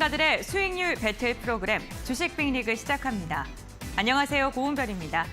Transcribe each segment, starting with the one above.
전문가들의 수익률 배틀 프로그램 주식 빅리그 시작합니다. 안녕하세요, 고은별입니다.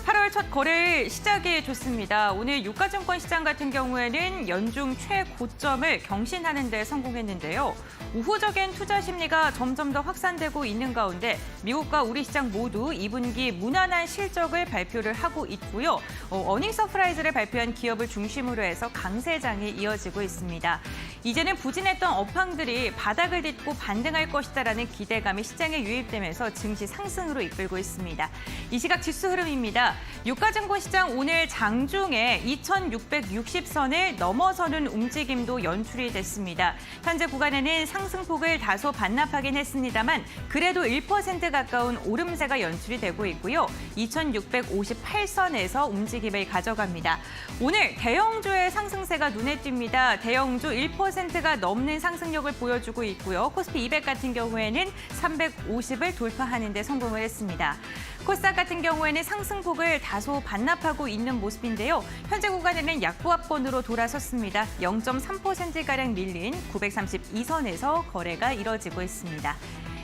8월 첫 거래일 시작이 좋습니다. 오늘 유가증권 시장 같은 경우에는 연중 최고점을 경신하는 데 성공했는데요. 우호적인 투자 심리가 점점 더 확산되고 있는 가운데 미국과 우리 시장 모두 2분기 무난한 실적을 발표를 하고 있고요. 어닝 서프라이즈를 발표한 기업을 중심으로 해서 강세장이 이어지고 있습니다. 이제는 부진했던 업황들이 바닥을 딛고 반등할 것이다라는 기대감이 시장에 유입되면서 증시 상승으로 이끌고 있습니다. 이 시각 지수 흐름입니다. 유가증권 시장 오늘 장중에 2660선을 넘어서는 움직임도 연출이 됐습니다. 현재 구간에는 상승폭을 다소 반납하긴 했습니다만 그래도 1% 가까운 오름세가 연출이 되고 있고요. 2658선에서 움직임을 가져갑니다. 오늘 대형주의 상승세가 눈에 띕니다. 대형주 1%가 넘는 상승력을 보여주고 있고요. 코스피 200 같은 경우에는 350을 돌파하는 데 성공을 했습니다. 코스닥 같은 경우에는 상승폭을 다소 반납하고 있는 모습인데요. 현재 구간에는 약보합권으로 돌아섰습니다. 0.3%가량 밀린 932선에서 거래가 이뤄지고 있습니다.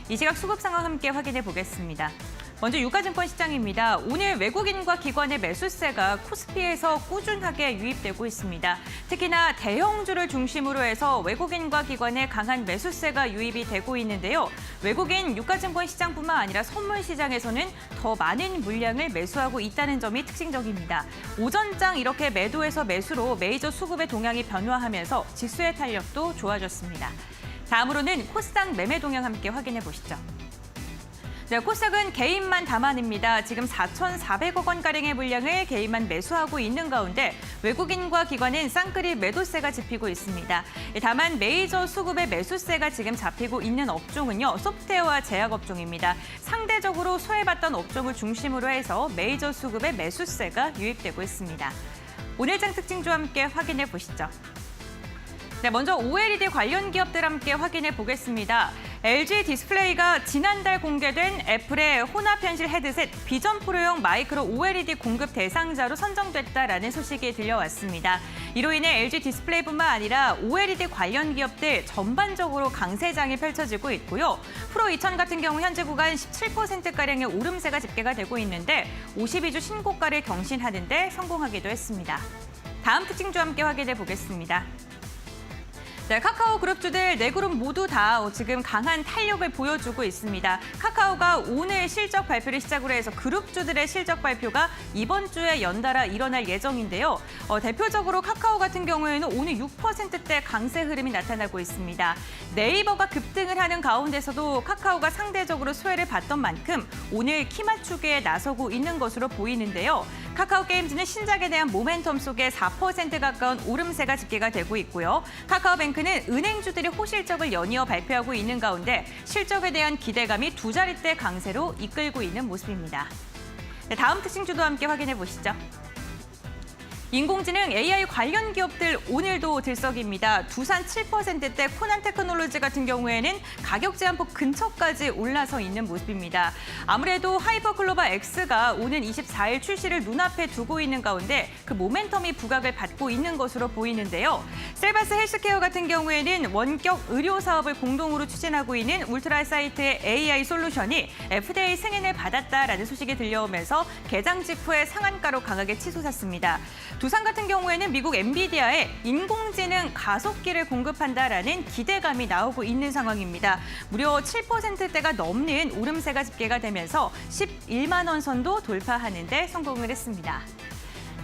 이 시각 수급 상황 함께 확인해 보겠습니다. 먼저 유가증권 시장입니다. 오늘 외국인과 기관의 매수세가 코스피에서 꾸준하게 유입되고 있습니다. 특히나 대형주를 중심으로 해서 외국인과 기관의 강한 매수세가 유입이 되고 있는데요. 외국인 유가증권 시장뿐만 아니라 선물 시장에서는 더 많은 물량을 매수하고 있다는 점이 특징적입니다. 오전장 이렇게 매도에서 매수로 메이저 수급의 동향이 변화하면서 지수의 탄력도 좋아졌습니다. 다음으로는 코스닥 매매 동향 함께 확인해 보시죠. 네, 코스닥은 개인만 담아냅니다. 지금 4,400억 원가량의 물량을 개인만 매수하고 있는 가운데 외국인과 기관은 쌍끌이 매도세가 집히고 있습니다. 다만 메이저 수급의 매수세가 지금 잡히고 있는 업종은요, 소프트웨어와 제약업종입니다. 상대적으로 소외받던 업종을 중심으로 해서 메이저 수급의 매수세가 유입되고 있습니다. 오늘장 특징주와 함께 확인해 보시죠. 네, 먼저 OLED 관련 기업들 함께 확인해 보겠습니다. LG 디스플레이가 지난달 공개된 애플의 혼합 현실 헤드셋 비전 프로용 마이크로 OLED 공급 대상자로 선정됐다라는 소식이 들려왔습니다. 이로 인해 LG 디스플레이뿐만 아니라 OLED 관련 기업들 전반적으로 강세장이 펼쳐지고 있고요. 프로 2000 같은 경우 현재 구간 17%가량의 오름세가 집계가 되고 있는데 52주 신고가를 경신하는 데 성공하기도 했습니다. 다음 특징주 함께 확인해 보겠습니다. 네, 카카오 그룹주들 4그룹 모두 다 지금 강한 탄력을 보여주고 있습니다. 카카오가 오늘 실적 발표를 시작으로 해서 그룹주들의 실적 발표가 이번 주에 연달아 일어날 예정인데요. 대표적으로 카카오 같은 경우에는 오늘 6%대 강세 흐름이 나타나고 있습니다. 네이버가 급등을 하는 가운데서도 카카오가 상대적으로 소외를 받던 만큼 오늘 키 맞추기에 나서고 있는 것으로 보이는데요. 카카오 게임즈는 신작에 대한 모멘텀 속에 4% 가까운 오름세가 집계가 되고 있고요. 카카오뱅크는 은행주들이 호실적을 연이어 발표하고 있는 가운데 실적에 대한 기대감이 두 자릿대 강세로 이끌고 있는 모습입니다. 네, 다음 특징주도 함께 확인해 보시죠. 인공지능 AI 관련 기업들 오늘도 들썩입니다. 두산 7%대 코난 테크놀로지 같은 경우에는 가격 제한폭 근처까지 올라서 있는 모습입니다. 아무래도 하이퍼글로벌 X가 오는 24일 출시를 눈앞에 두고 있는 가운데 그 모멘텀이 부각을 받고 있는 것으로 보이는데요. 셀바스 헬스케어 같은 경우에는 원격 의료 사업을 공동으로 추진하고 있는 울트라 사이트의 AI 솔루션이 FDA 승인을 받았다라는 소식이 들려오면서 개장 직후에 상한가로 강하게 치솟았습니다. 두산 같은 경우에는 미국 엔비디아에 인공지능 가속기를 공급한다라는 기대감이 나오고 있는 상황입니다. 무려 7%대가 넘는 오름세가 집계가 되면서 11만 원 선도 돌파하는 데 성공을 했습니다.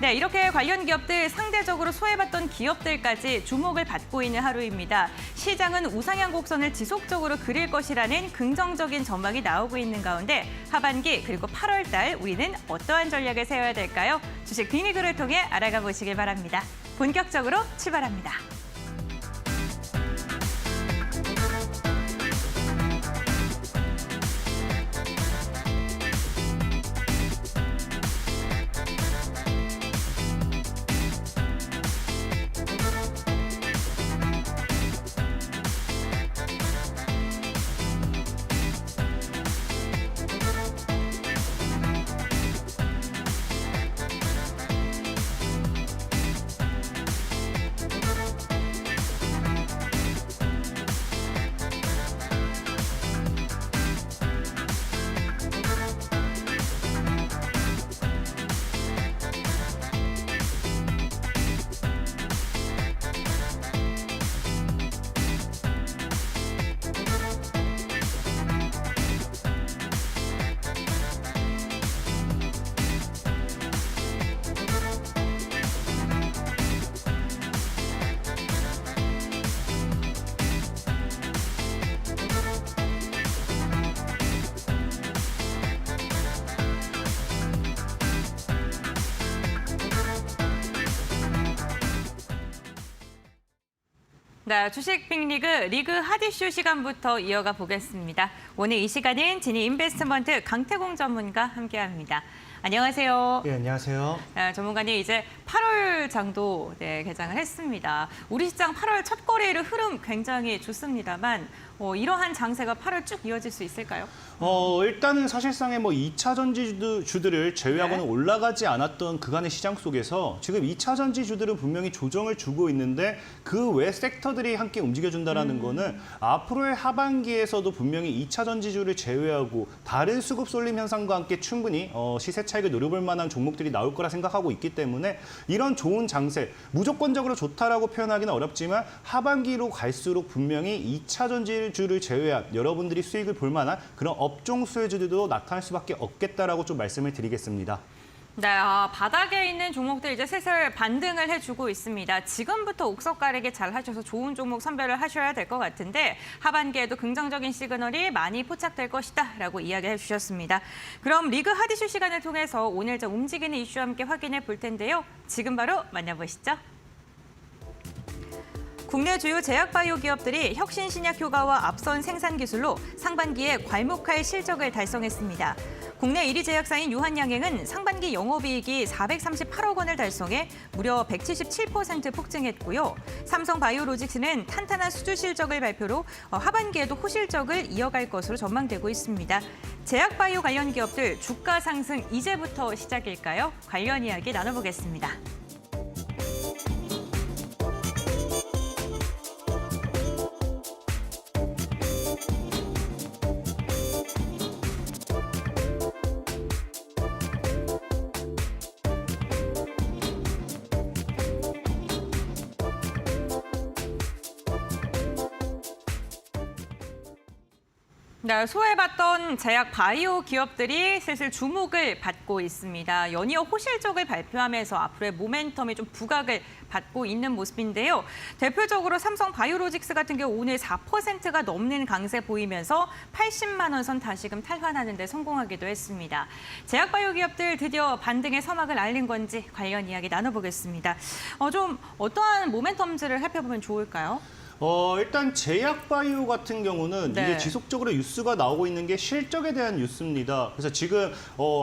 네, 이렇게 관련 기업들 상대적으로 소외받던 기업들까지 주목을 받고 있는 하루입니다. 시장은 우상향 곡선을 지속적으로 그릴 것이라는 긍정적인 전망이 나오고 있는 가운데 하반기 그리고 8월 달 우리는 어떠한 전략을 세워야 될까요? 주식 빅리그를 통해 알아가 보시길 바랍니다. 본격적으로 출발합니다. 네, 주식 빅리그 리그 핫이슈 시간부터 이어가 보겠습니다. 오늘 이 시간은 진희 인베스트먼트 강태공 전문가 함께합니다. 안녕하세요. 네, 안녕하세요. 전문가님, 이제 8월 장도 개장을 했습니다. 우리 시장 8월 첫 거래일 흐름 굉장히 좋습니다만 이러한 장세가 8월 쭉 이어질 수 있을까요? 일단은 사실상의 2차 전지주들을 제외하고는 올라가지 않았던 그간의 시장 속에서 지금 2차 전지주들은 분명히 조정을 주고 있는데 그 외 섹터들이 함께 움직여준다는 거는 앞으로의 하반기에서도 분명히 2차 전지주를 제외하고 다른 수급 쏠림 현상과 함께 충분히 시세 차익을 노려볼 만한 종목들이 나올 거라 생각하고 있기 때문에 이런 좋은 장세, 무조건적으로 좋다라고 표현하기는 어렵지만 하반기로 갈수록 분명히 2차 전지주를 제외한 여러분들이 수익을 볼 만한 그런 업종 수혜주들도 나타날 수밖에 없겠다라고 좀 말씀을 드리겠습니다. 네, 바닥에 있는 종목들 이제 슬슬 반등을 해주고 있습니다. 지금부터 옥석 가리기 잘 하셔서 좋은 종목 선별을 하셔야 될 것 같은데 하반기에도 긍정적인 시그널이 많이 포착될 것이다라고 이야기해 주셨습니다. 그럼 리그 핫이슈 시간을 통해서 오늘 좀 움직이는 이슈와 함께 확인해 볼 텐데요. 지금 바로 만나보시죠. 국내 주요 제약바이오 기업들이 혁신 신약 효과와 앞선 생산 기술로 상반기에 괄목할 실적을 달성했습니다. 국내 1위 제약사인 유한양행은 상반기 영업이익이 438억 원을 달성해 무려 177% 폭증했고요. 삼성바이오로직스는 탄탄한 수주 실적을 발표로 하반기에도 호실적을 이어갈 것으로 전망되고 있습니다. 제약바이오 관련 기업들 주가 상승 이제부터 시작일까요? 관련 이야기 나눠보겠습니다. 네, 소외받던 제약 바이오 기업들이 슬슬 주목을 받고 있습니다. 연이어 호실적을 발표하면서 앞으로의 모멘텀이 좀 부각을 받고 있는 모습인데요. 대표적으로 삼성 바이오로직스 같은 경우 오늘 4%가 넘는 강세 보이면서 80만 원 선 다시금 탈환하는 데 성공하기도 했습니다. 제약 바이오 기업들 드디어 반등의 서막을 알린 건지 관련 이야기 나눠보겠습니다. 좀 어떠한 모멘텀들을 살펴보면 좋을까요? 일단 제약바이오 같은 경우는 이게 지속적으로 뉴스가 나오고 있는 게 실적에 대한 뉴스입니다. 그래서 지금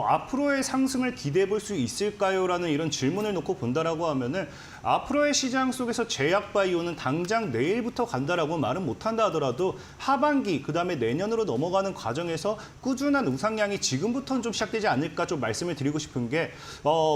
앞으로의 상승을 기대해 볼 수 있을까요?라는 이런 질문을 놓고 본다라고 하면은 앞으로의 시장 속에서 제약바이오는 당장 내일부터 간다라고 말은 못한다 하더라도 하반기, 그다음에 내년으로 넘어가는 과정에서 꾸준한 우상향이 지금부터는 좀 시작되지 않을까 좀 말씀을 드리고 싶은 게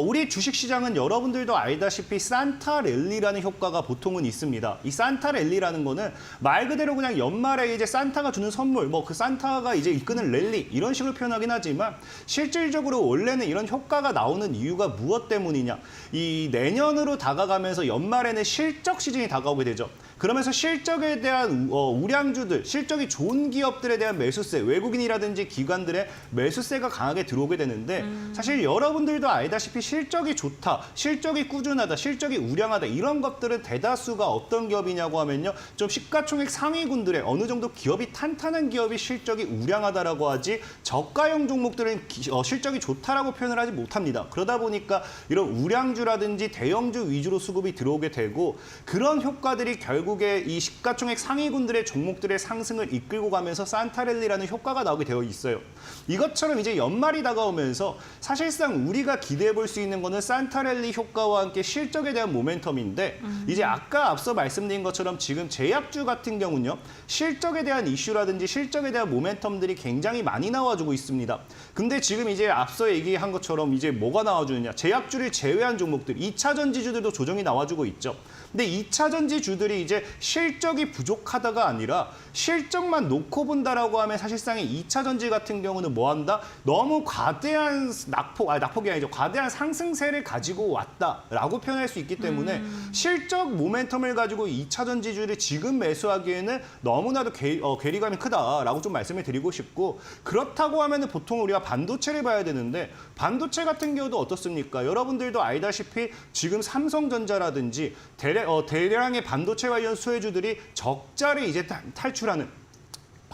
우리 주식시장은 여러분들도 알다시피 산타랠리라는 효과가 보통은 있습니다. 이 산타랠리라는 거는 말 그대로 그냥 연말에 이제 산타가 주는 선물, 그 산타가 이제 이끄는 랠리 이런 식으로 표현하긴 하지만 실질적으로 원래는 이런 효과가 나오는 이유가 무엇 때문이냐? 이 내년으로 다가가면서 연말에는 실적 시즌이 다가오게 되죠. 그러면서 실적에 대한 우량주들, 실적이 좋은 기업들에 대한 매수세, 외국인이라든지 기관들의 매수세가 강하게 들어오게 되는데 사실 여러분들도 알다시피 실적이 좋다, 실적이 꾸준하다, 실적이 우량하다 이런 것들은 대다수가 어떤 기업이냐고 하면요. 좀 시가총액 상위군들의 어느 정도 기업이 탄탄한 기업이 실적이 우량하다라고 하지 저가형 종목들은 실적이 좋다라고 표현을 하지 못합니다. 그러다 보니까 이런 우량주라든지 대형주 위주로 수급이 들어오게 되고 그런 효과들이 결국에 이 시가총액 상위군들의 종목들의 상승을 이끌고 가면서 산타랠리라는 효과가 나오게 되어 있어요. 이것처럼 이제 연말이 다가오면서 사실상 우리가 기대해 볼 수 있는 거는 산타랠리 효과와 함께 실적에 대한 모멘텀인데 이제 아까 앞서 말씀드린 것처럼 지금 제약주 같은 경우는요. 실적에 대한 이슈라든지 실적에 대한 모멘텀들이 굉장히 많이 나와주고 있습니다. 근데 지금 이제 앞서 얘기한 것처럼 이제 뭐가 나와주느냐. 제약주를 제외한 종목들, 2차 전지주들도 조정이 나와주고 있죠. 근데 2차 전지주들이 이제 실적이 부족하다가 아니라 실적만 놓고 본다라고 하면 사실상의 2차 전지 같은 경우는 뭐 한다? 너무 과대한 낙폭이 아니죠. 과대한 상승세를 가지고 왔다라고 표현할 수 있기 때문에 실적 모멘텀을 가지고 2차 전지주를 지금 매수하기에는 너무나도 괴리감이 크다라고 좀 말씀을 드리고 싶고 그렇다고 하면은 보통 우리가 반도체를 봐야 되는데 반도체 같은 경우도 어떻습니까? 여러분들도 알다시피 지금 삼성전자라든지 대량의 반도체 관련 수혜주들이 적자를 이제 탈출하는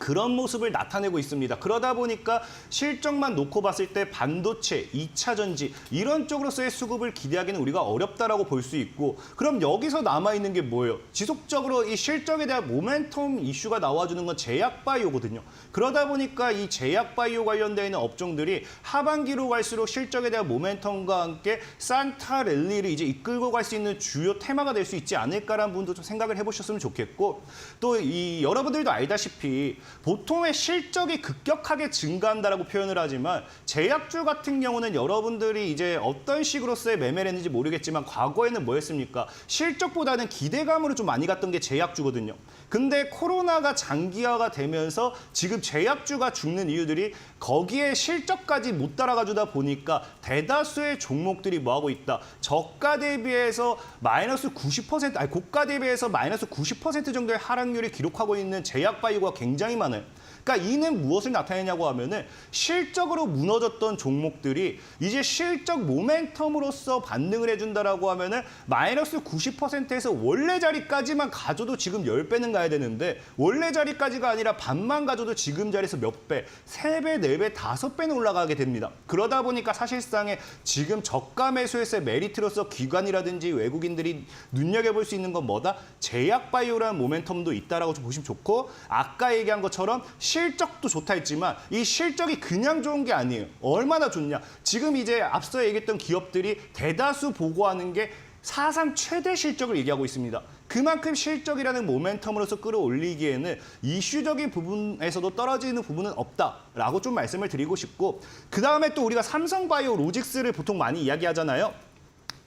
그런 모습을 나타내고 있습니다. 그러다 보니까 실적만 놓고 봤을 때 반도체, 2차 전지 이런 쪽으로서의 수급을 기대하기는 우리가 어렵다라고 볼 수 있고 그럼 여기서 남아있는 게 뭐예요? 지속적으로 이 실적에 대한 모멘텀 이슈가 나와주는 건 제약바이오거든요. 그러다 보니까 이 제약바이오 관련되어 있는 업종들이 하반기로 갈수록 실적에 대한 모멘텀과 함께 산타 랠리를 이제 이끌고 갈 수 있는 주요 테마가 될 수 있지 않을까라는 부분도 좀 생각을 해보셨으면 좋겠고 또 이 여러분들도 알다시피 보통의 실적이 급격하게 증가한다라고 표현을 하지만 제약주 같은 경우는 여러분들이 이제 어떤 식으로서의 매매를 했는지 모르겠지만 과거에는 뭐였습니까? 실적보다는 기대감으로 좀 많이 갔던 게 제약주거든요. 근데 코로나가 장기화가 되면서 지금 제약주가 죽는 이유들이 거기에 실적까지 못 따라가주다 보니까 대다수의 종목들이 뭐하고 있다. 저가 대비해서 마이너스 90%, 아니 고가 대비해서 마이너스 90% 정도의 하락률을 기록하고 있는 제약바이오가 굉장히 많아요. 그러니까 이는 무엇을 나타내냐고 하면은 실적으로 무너졌던 종목들이 이제 실적 모멘텀으로서 반등을 해준다라고 하면은 마이너스 90%에서 원래 자리까지만 가져도 지금 10배는 가야 되는데 원래 자리까지가 아니라 반만 가져도 지금 자리에서 몇 배, 3배, 4배, 5배는 올라가게 됩니다. 그러다 보니까 사실상에 지금 저가 매수에서의 메리트로서 기관이라든지 외국인들이 눈여겨볼 수 있는 건 뭐다? 제약바이오라는 모멘텀도 있다라고 좀 보시면 좋고 아까 얘기한 것처럼 실적도 좋다 했지만 이 실적이 그냥 좋은 게 아니에요. 얼마나 좋냐. 지금 이제 앞서 얘기했던 기업들이 대다수 보고하는 게 사상 최대 실적을 얘기하고 있습니다. 그만큼 실적이라는 모멘텀으로서 끌어올리기에는 이슈적인 부분에서도 떨어지는 부분은 없다라고 좀 말씀을 드리고 싶고 그다음에 또 우리가 삼성바이오 로직스를 보통 많이 이야기하잖아요.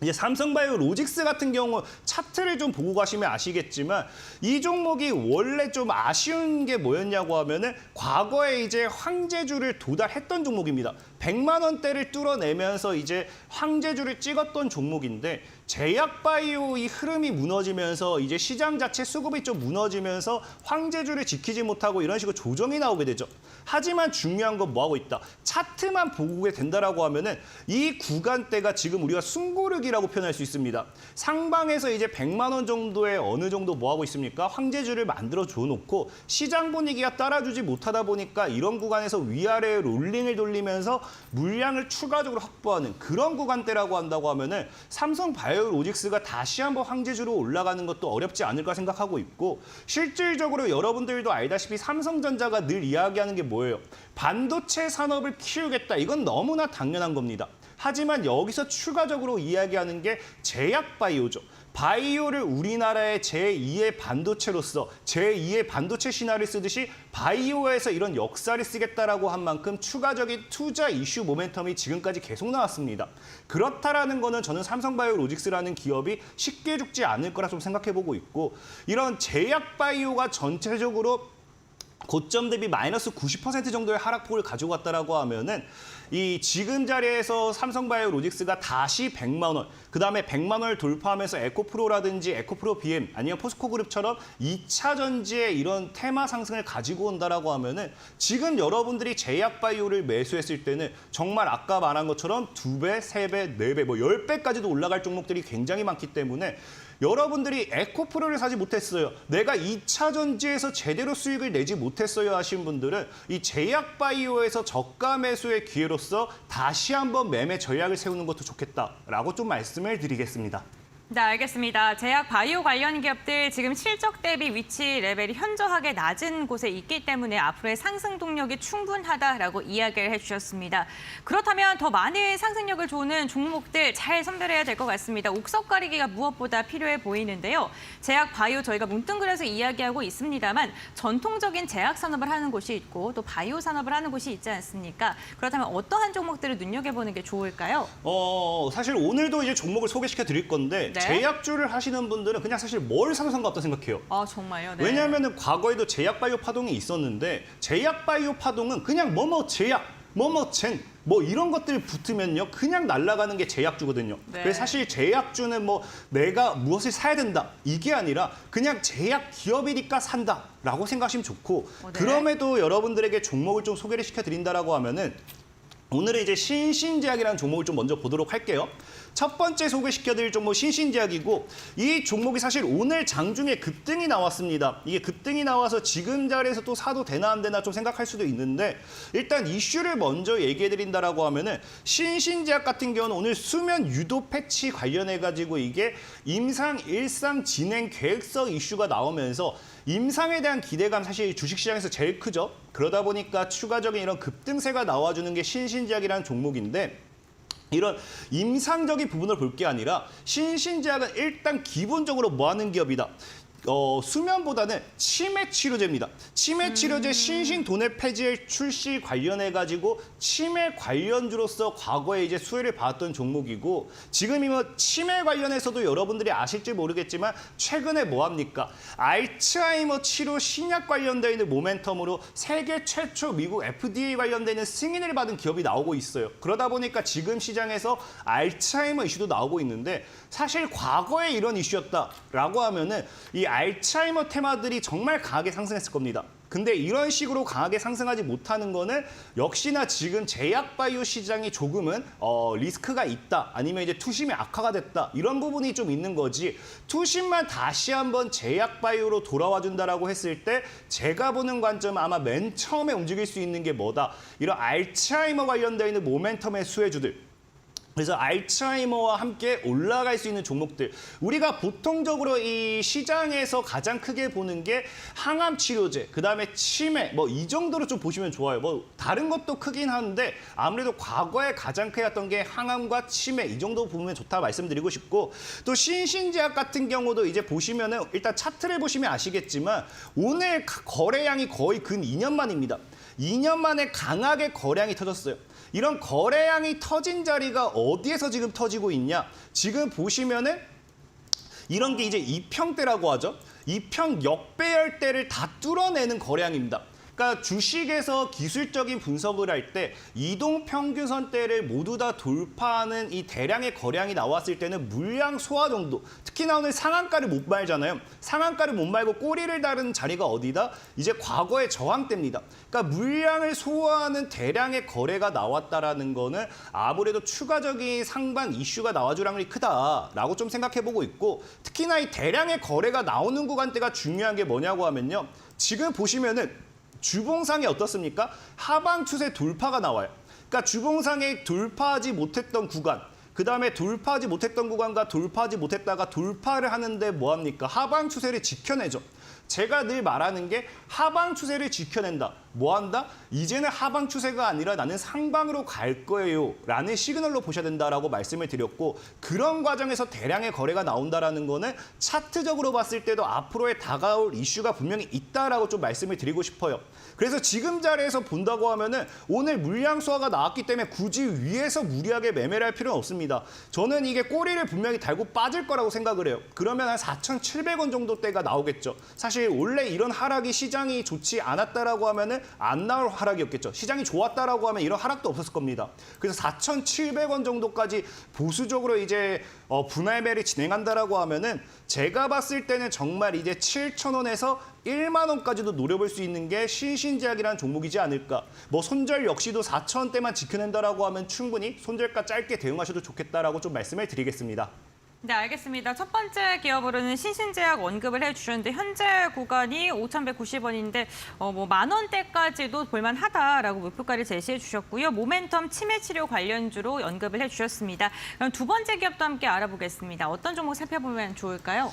이제 삼성바이오 로직스 같은 경우 차트를 좀 보고 가시면 아시겠지만 이 종목이 원래 좀 아쉬운 게 뭐였냐고 하면은 과거에 이제 황제주를 도달했던 종목입니다. 100만 원대를 뚫어내면서 이제 황제주를 찍었던 종목인데 제약바이오 이 흐름이 무너지면서 이제 시장 자체 수급이 좀 무너지면서 황제주를 지키지 못하고 이런 식으로 조정이 나오게 되죠. 하지만 중요한 건 뭐하고 있다. 차트만 보게 된다라고 하면은 이 구간대가 지금 우리가 숨고르기라고 표현할 수 있습니다. 상방에서 이제 100만 원 정도의 어느 정도 뭐하고 있습니까? 황제주를 만들어 줘놓고 시장 분위기가 따라주지 못하다 보니까 이런 구간에서 위아래 롤링을 돌리면서 물량을 추가적으로 확보하는 그런 구간대라고 한다고 하면은 삼성바이오 로직스가 다시 한번 황제주로 올라가는 것도 어렵지 않을까 생각하고 있고 실질적으로 여러분들도 알다시피 삼성전자가 늘 이야기하는 게 뭐예요? 반도체 산업을 키우겠다. 이건 너무나 당연한 겁니다. 하지만 여기서 추가적으로 이야기하는 게 제약바이오죠. 바이오를 우리나라의 제2의 반도체로서 제2의 반도체 신화를 쓰듯이 바이오에서 이런 역사를 쓰겠다라고 한 만큼 추가적인 투자 이슈 모멘텀이 지금까지 계속 나왔습니다. 그렇다라는 거는 저는 삼성바이오 로직스라는 기업이 쉽게 죽지 않을 거라 좀 생각해보고 있고 이런 제약바이오가 전체적으로 고점 대비 마이너스 90% 정도의 하락폭을 가지고 왔다라고 하면은 이 지금 자리에서 삼성바이오 로직스가 다시 100만 원, 그다음에 100만 원을 돌파하면서 에코프로라든지 에코프로 BM 아니면 포스코그룹처럼 2차 전지의 이런 테마 상승을 가지고 온다라고 하면은 지금 여러분들이 제약바이오를 매수했을 때는 정말 아까 말한 것처럼 2배, 3배, 4배, 뭐 10배까지도 올라갈 종목들이 굉장히 많기 때문에 여러분들이 에코프로를 사지 못했어요. 내가 2차 전지에서 제대로 수익을 내지 못했어요 하신 분들은 이 제약바이오에서 저가 매수의 기회로서 다시 한번 매매 전략을 세우는 것도 좋겠다라고 좀 말씀을 드리겠습니다. 네, 알겠습니다. 제약 바이오 관련 기업들 지금 실적 대비 위치 레벨이 현저하게 낮은 곳에 있기 때문에 앞으로의 상승 동력이 충분하다라고 이야기를 해주셨습니다. 그렇다면 더 많은 상승력을 주는 종목들 잘 선별해야 될 것 같습니다. 옥석 가리기가 무엇보다 필요해 보이는데요. 제약 바이오 저희가 뭉뚱그려서 이야기하고 있습니다만 전통적인 제약 산업을 하는 곳이 있고 또 바이오 산업을 하는 곳이 있지 않습니까? 그렇다면 어떠한 종목들을 눈여겨보는 게 좋을까요? 사실 오늘도 이제 종목을 소개시켜 드릴 건데 네. 제약주를 하시는 분들은 그냥 사실 뭘 사도 상관없다 생각해요. 아, 정말요? 네. 왜냐하면 과거에도 제약바이오 파동이 있었는데 제약바이오 파동은 그냥 제약, 젠, 이런 것들 붙으면요 그냥 날아가는 게 제약주거든요. 네. 그래서 사실 제약주는 내가 무엇을 사야 된다 이게 아니라 그냥 제약 기업이니까 산다라고 생각하시면 좋고 네. 그럼에도 여러분들에게 종목을 좀 소개를 시켜드린다라고 하면은 오늘은 이제 신신제약이라는 종목을 좀 먼저 보도록 할게요. 첫 번째 소개시켜드릴 종목 신신제약이고 이 종목이 사실 오늘 장중에 급등이 나왔습니다. 이게 급등이 나와서 지금 자리에서 또 사도 되나 안 되나 좀 생각할 수도 있는데 일단 이슈를 먼저 얘기해드린다라고 하면은 신신제약 같은 경우는 오늘 수면 유도 패치 관련해가지고 이게 임상 1상 진행 계획서 이슈가 나오면서 임상에 대한 기대감 사실 주식시장에서 제일 크죠. 그러다 보니까 추가적인 이런 급등세가 나와주는 게 신신제약이라는 종목인데 이런 임상적인 부분을 볼 게 아니라 신신제약은 일단 기본적으로 뭐 하는 기업이다. 수면보다는 치매 치료제입니다. 치매 치료제 신신 도내 폐지액 출시 관련해가지고 치매 관련주로서 과거에 이제 수혜를 받았던 종목이고 지금 이뭐 치매 관련해서도 여러분들이 아실지 모르겠지만 최근에 뭐 합니까? 알츠하이머 치료 신약 관련되어 있는 모멘텀으로 세계 최초 미국 FDA 관련되는 승인을 받은 기업이 나오고 있어요. 그러다 보니까 지금 시장에서 알츠하이머 이슈도 나오고 있는데 사실 과거에 이런 이슈였다라고 하면은 이 알츠하이머 테마들이 정말 강하게 상승했을 겁니다. 근데 이런 식으로 강하게 상승하지 못하는 거는 역시나 지금 제약바이오 시장이 조금은 리스크가 있다. 아니면 이제 투심이 악화가 됐다. 이런 부분이 좀 있는 거지. 투심만 다시 한번 제약바이오로 돌아와 준다라고 했을 때 제가 보는 관점은 아마 맨 처음에 움직일 수 있는 게 뭐다. 이런 알츠하이머 관련되어 있는 모멘텀의 수혜주들. 그래서 알츠하이머와 함께 올라갈 수 있는 종목들. 우리가 보통적으로 이 시장에서 가장 크게 보는 게 항암 치료제, 그다음에 치매 뭐 이 정도로 좀 보시면 좋아요. 뭐 다른 것도 크긴 한데 아무래도 과거에 가장 크였던 게 항암과 치매 이 정도 보면 좋다 말씀드리고 싶고 또 신신제약 같은 경우도 이제 보시면은 일단 차트를 보시면 아시겠지만 오늘 거래량이 거의 근 2년 만입니다. 2년 만에 강하게 거래량이 터졌어요. 이런 거래량이 터진 자리가 어디에서 지금 터지고 있냐? 지금 보시면은 이런 게 이제 이평대라고 하죠. 이평 역배열대를 다 뚫어내는 거래량입니다. 그러니까 주식에서 기술적인 분석을 할 때 이동평균선대를 모두 다 돌파하는 이 대량의 거래량이 나왔을 때는 물량 소화 정도, 특히나 오늘 상한가를 못 말잖아요. 상한가를 못 말고 꼬리를 다루는 자리가 어디다? 이제 과거의 저항대입니다. 그러니까 물량을 소화하는 대량의 거래가 나왔다라는 거는 아무래도 추가적인 상반 이슈가 나와줄 확률이 크다라고 좀 생각해보고 있고 특히나 이 대량의 거래가 나오는 구간대가 중요한 게 뭐냐고 하면요. 지금 보시면은 주봉상에 어떻습니까? 하방 추세 돌파가 나와요. 그러니까 주봉상에 돌파하지 못했던 구간, 그다음에 돌파하지 못했던 구간과 돌파하지 못했다가 돌파를 하는데 뭐합니까? 하방 추세를 지켜내죠. 제가 늘 말하는 게 하방 추세를 지켜낸다. 뭐한다? 이제는 하방 추세가 아니라 나는 상방으로 갈 거예요 라는 시그널로 보셔야 된다라고 말씀을 드렸고 그런 과정에서 대량의 거래가 나온다라는 거는 차트적으로 봤을 때도 앞으로의 다가올 이슈가 분명히 있다라고 좀 말씀을 드리고 싶어요. 그래서 지금 자리에서 본다고 하면은 오늘 물량 소화가 나왔기 때문에 굳이 위에서 무리하게 매매를 할 필요는 없습니다. 저는 이게 꼬리를 분명히 달고 빠질 거라고 생각을 해요. 그러면 한 4,700원 정도 대가 나오겠죠. 사실 원래 이런 하락이 시장이 좋지 않았다라고 하면은 안 나올 하락이었겠죠. 시장이 좋았다라고 하면 이런 하락도 없었을 겁니다. 그래서 4,700원 정도까지 보수적으로 이제 분할매를 진행한다라고 하면은 제가 봤을 때는 정말 이제 7,000원에서 1만 원까지도 노려볼 수 있는 게 신신제약이라는 종목이지 않을까. 뭐 손절 역시도 4,000원대만 지켜낸다라고 하면 충분히 손절가 짧게 대응하셔도 좋겠다라고 좀 말씀을 드리겠습니다. 네, 알겠습니다. 첫 번째 기업으로는 신신제약 언급을 해주셨는데 현재 구간이 5,190원인데 뭐 10,000원대까지도 볼만하다라고 목표가를 제시해 주셨고요. 모멘텀 치매 치료 관련주로 언급을 해주셨습니다. 그럼 두 번째 기업도 함께 알아보겠습니다. 어떤 종목 살펴보면 좋을까요?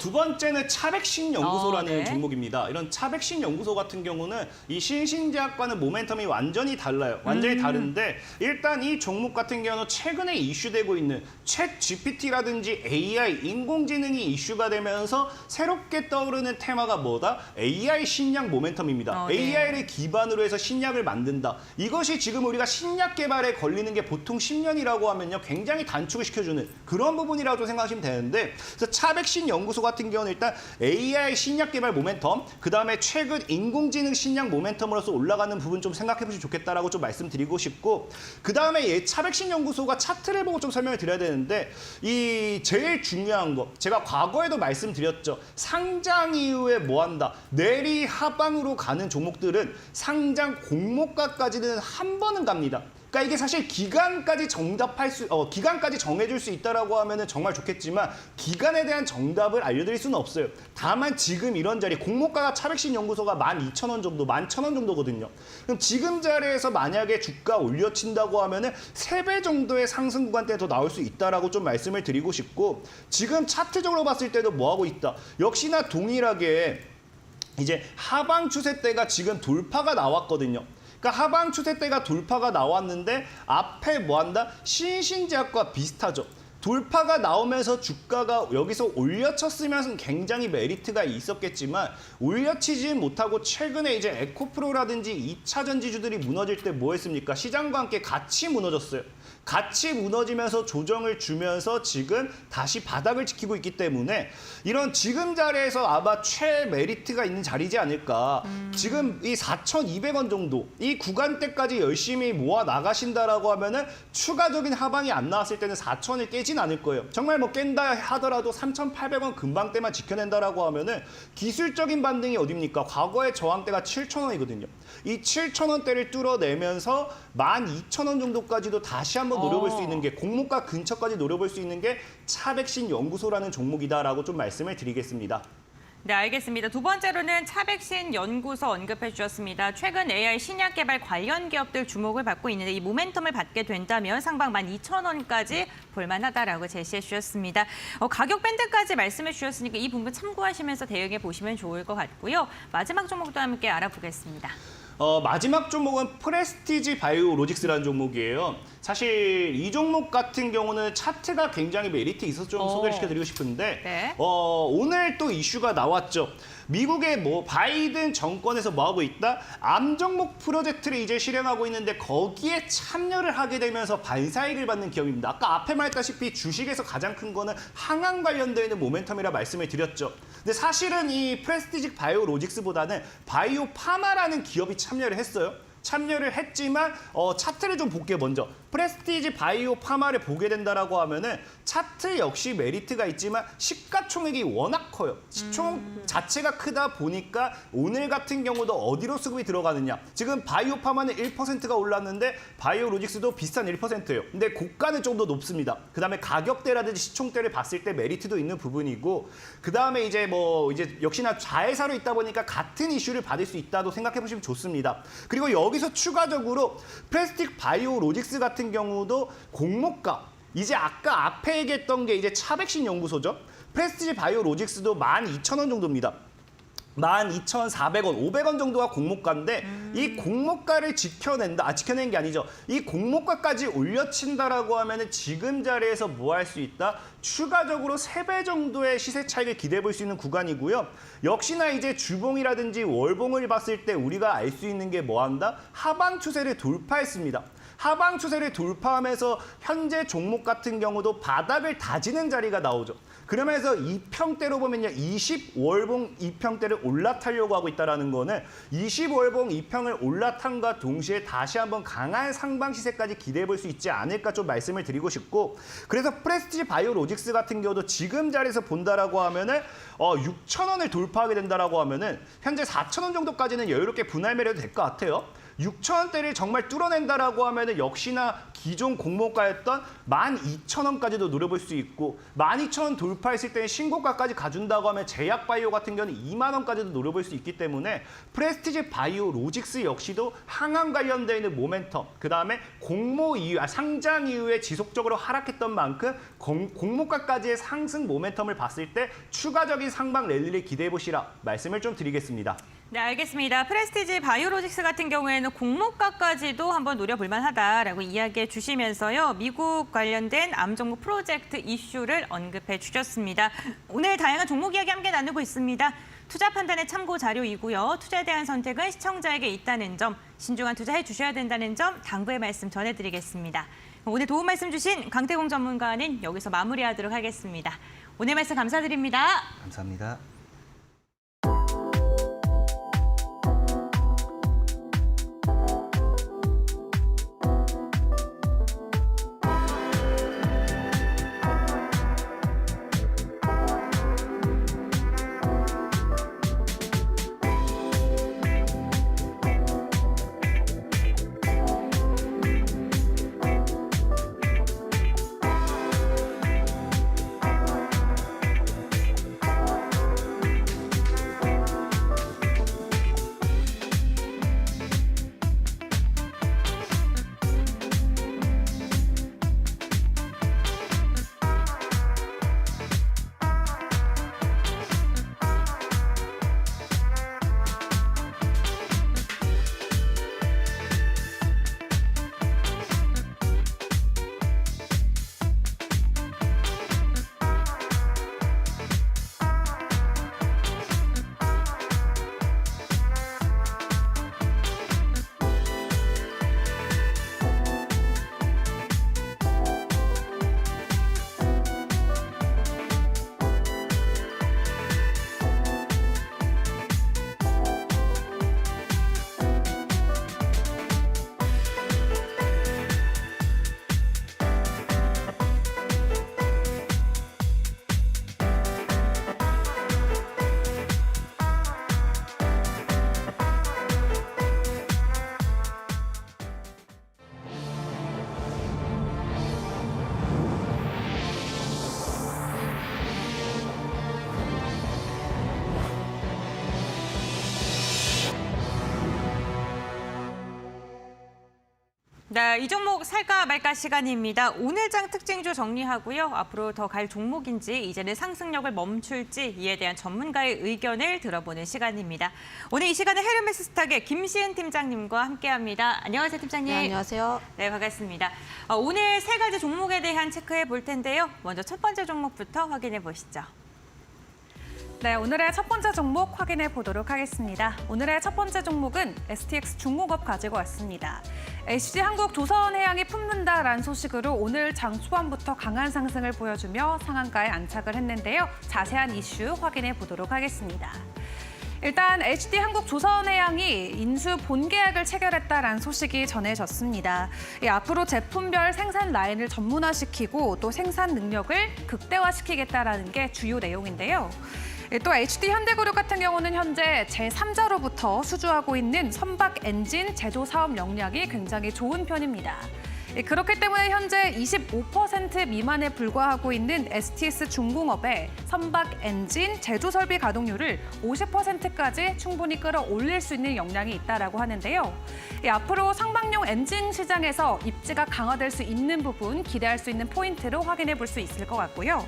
두 번째는 차백신 연구소라는 네. 종목입니다. 이런 차백신 연구소 같은 경우는 이 신신제약과는 모멘텀이 완전히 달라요. 완전히 다른데 일단 이 종목 같은 경우는 최근에 이슈되고 있는 챗 GPT라든지 AI, 인공지능이 이슈가 되면서 새롭게 떠오르는 테마가 뭐다? AI 신약 모멘텀입니다. 네. AI를 기반으로 해서 신약을 만든다. 이것이 지금 우리가 신약 개발에 걸리는 게 보통 10년이라고 하면요. 굉장히 단축을 시켜주는 그런 부분이라고 좀 생각하시면 되는데 그래서 차백신 연구소 같은 경우는 일단 AI 신약 개발 모멘텀, 그다음에 최근 인공지능 신약 모멘텀으로서 올라가는 부분 좀 생각해 보시면 좋겠다라고 좀 말씀드리고 싶고 그다음에 차백신 연구소가 차트를 보고 좀 설명을 드려야 되는데 이 제일 중요한 거 제가 과거에도 말씀드렸죠. 상장 이후에 뭐 한다? 내리 하방으로 가는 종목들은 상장 공모가까지는 한 번은 갑니다. 그러니까 이게 사실 기간까지 기간까지 정해줄 수 있다라고 하면은 정말 좋겠지만 기간에 대한 정답을 알려드릴 수는 없어요. 다만 지금 이런 자리 공모가가 차백신 연구소가 12,000원 정도, 11,000원 정도거든요. 그럼 지금 자리에서 만약에 주가 올려친다고 하면은 3배 정도의 상승 구간대에 더 나올 수 있다라고 좀 말씀을 드리고 싶고, 지금 차트적으로 봤을 때도 뭐 하고 있다. 역시나 동일하게 이제 하방 추세대가 지금 돌파가 나왔거든요. 그러니까 하방 추세대가 돌파가 나왔는데 앞에 뭐 한다? 신신제약과 비슷하죠. 돌파가 나오면서 주가가 여기서 올려쳤으면 굉장히 메리트가 있었겠지만 올려치지 못하고 최근에 이제 에코프로라든지 2차 전지주들이 무너질 때 뭐 했습니까? 시장과 함께 같이 무너졌어요. 같이 무너지면서 조정을 주면서 지금 다시 바닥을 지키고 있기 때문에 이런 지금 자리에서 아마 최메리트가 있는 자리지 않을까. 지금 이 4,200원 정도 이 구간대까지 열심히 모아 나가신다라고 하면은 추가적인 하방이 안 나왔을 때는 4,000을 깨진 않을 거예요. 정말 뭐 깬다 하더라도 3,800원 근방대만 지켜낸다라고 하면은 기술적인 반등이 어딥니까? 과거의 저항대가 7,000원이거든요. 이 7,000원대를 뚫어내면서 12,000원 정도까지도 다시 한번 노려볼 수 있는 게, 공모가 근처까지 노려볼 수 있는 게 차백신 연구소라는 종목이다라고 좀 말씀을 드리겠습니다. 네, 알겠습니다. 두 번째로는 차백신 연구소 언급해 주셨습니다. 최근 AI 신약 개발 관련 기업들 주목을 받고 있는데 이 모멘텀을 받게 된다면 상방 12,000원까지 볼만하다라고 제시해 주셨습니다. 가격 밴드까지 말씀해 주셨으니까 이 부분 참고하시면서 대응해 보시면 좋을 것 같고요. 마지막 종목도 함께 알아보겠습니다. 마지막 종목은 프레스티지 바이오로직스라는 종목이에요. 사실 이 종목 같은 경우는 차트가 굉장히 메리트 있어서 좀 소개를 시켜드리고 싶은데 네. 오늘 또 이슈가 나왔죠. 미국의 뭐 바이든 정권에서 뭐 하고 있다? 암 종목 프로젝트를 이제 실행하고 있는데 거기에 참여를 하게 되면서 반사이익을 받는 기업입니다. 아까 앞에 말했다시피 주식에서 가장 큰 거는 항암 관련되어 있는 모멘텀이라 말씀을 드렸죠. 근데 사실은 이 프레스티지 바이오로직스보다는 바이오 파마라는 기업이 참여를 했어요. 참여를 했지만 차트를 좀 볼게요. 먼저 프레스티지 바이오 파마를 보게 된다라고 하면은 차트 역시 메리트가 있지만 시가총액이 워낙 커요. 시총 자체가 크다 보니까 오늘 같은 경우도 어디로 수급이 들어가느냐. 지금 바이오 파마는 1%가 올랐는데 바이오로직스도 비슷한 1%예요. 근데 고가는 좀 더 높습니다. 그다음에 가격대라든지 시총대를 봤을 때 메리트도 있는 부분이고, 그다음에 이제 역시나 자회사로 있다 보니까 같은 이슈를 받을 수 있다도 생각해 보시면 좋습니다. 그리고 여기서 추가적으로 프레스티지 바이오로직스 같은 경우도 공모가, 이제 아까 앞에 얘기했던 게 이제 차백신 연구소죠. 프레스티지 바이오로직스도 12,000원 정도입니다. 12,400원, 500원 정도가 공모가인데 이 공모가를 지켜낸 게 아니죠. 이 공모가까지 올려친다라고 하면은 지금 자리에서 뭐 할 수 있다? 추가적으로 3배 정도의 시세 차익을 기대해 볼 수 있는 구간이고요. 역시나 이제 주봉이라든지 월봉을 봤을 때 우리가 알 수 있는 게 뭐 한다? 하방 추세를 돌파했습니다. 하방 추세를 돌파하면서 현재 종목 같은 경우도 바닥을 다지는 자리가 나오죠. 그러면서 2평대로 보면요. 20월봉 2평대를 올라타려고 하고 있다는 거는 20월봉 2평을 올라탄과 동시에 다시 한번 강한 상방 시세까지 기대해 볼 수 있지 않을까 좀 말씀을 드리고 싶고, 그래서 프레스티지 바이오로직스 같은 경우도 지금 자리에서 본다라고 하면은 6,000원을 돌파하게 된다라고 하면은 현재 4,000원 정도까지는 여유롭게 분할 매려도 될 것 같아요. 6,000원대를 정말 뚫어낸다라고 하면은 역시나 기존 공모가였던 12,000원까지도 노려볼 수 있고, 12,000원 돌파했을 때는 신고가까지 가준다고 하면 제약바이오 같은 경우는 2만 원까지도 노려볼 수 있기 때문에 프레스티지 바이오로직스 역시도 항암 관련되어 있는 모멘텀, 그다음에 상장 이후에 지속적으로 하락했던 만큼 공모가까지의 상승 모멘텀을 봤을 때 추가적인 상방 랠리를 기대해 보시라 말씀을 좀 드리겠습니다. 네, 알겠습니다. 프레스티지 바이오로직스 같은 경우에는 공모가까지도 한번 노려볼 만하다라고 이야기해 주시면서요. 미국 관련된 암 종목 프로젝트 이슈를 언급해 주셨습니다. 오늘 다양한 종목 이야기 함께 나누고 있습니다. 투자 판단의 참고 자료이고요. 투자에 대한 선택은 시청자에게 있다는 점, 신중한 투자해 주셔야 된다는 점 당부의 말씀 전해드리겠습니다. 오늘 도움 말씀 주신 강태공 전문가는 여기서 마무리하도록 하겠습니다. 오늘 말씀 감사드립니다. 감사합니다. 네, 이 종목 살까 말까 시간입니다. 오늘 장 특징주 정리하고요. 앞으로 더 갈 종목인지 이제는 상승력을 멈출지 이에 대한 전문가의 의견을 들어보는 시간입니다. 오늘 이 시간은 헤르메스 스탁의 김시은 팀장님과 함께합니다. 안녕하세요, 팀장님. 네, 안녕하세요. 네, 반갑습니다. 오늘 세 가지 종목에 대한 체크해 볼 텐데요. 먼저 첫 번째 종목부터 확인해 보시죠. 네, 오늘의 첫 번째 종목 확인해 보도록 하겠습니다. 오늘의 첫 번째 종목은 STX 중공업 가지고 왔습니다. HD한국조선해양이 품는다라는 소식으로 오늘 장 초반부터 강한 상승을 보여주며 상한가에 안착을 했는데요. 자세한 이슈 확인해 보도록 하겠습니다. 일단 HD한국조선해양이 인수 본계약을 체결했다라는 소식이 전해졌습니다. 앞으로 제품별 생산 라인을 전문화시키고 또 생산 능력을 극대화시키겠다라는 게 주요 내용인데요. 또 HD현대그룹 같은 경우는 현재 제3자로부터 수주하고 있는 선박 엔진 제조 사업 역량이 굉장히 좋은 편입니다. 그렇기 때문에 현재 25% 미만에 불과하고 있는 STS 중공업의 선박 엔진 제조 설비 가동률을 50%까지 충분히 끌어올릴 수 있는 역량이 있다라고 하는데요. 앞으로 상방용 엔진 시장에서 입지가 강화될 수 있는 부분 기대할 수 있는 포인트로 확인해 볼 수 있을 것 같고요.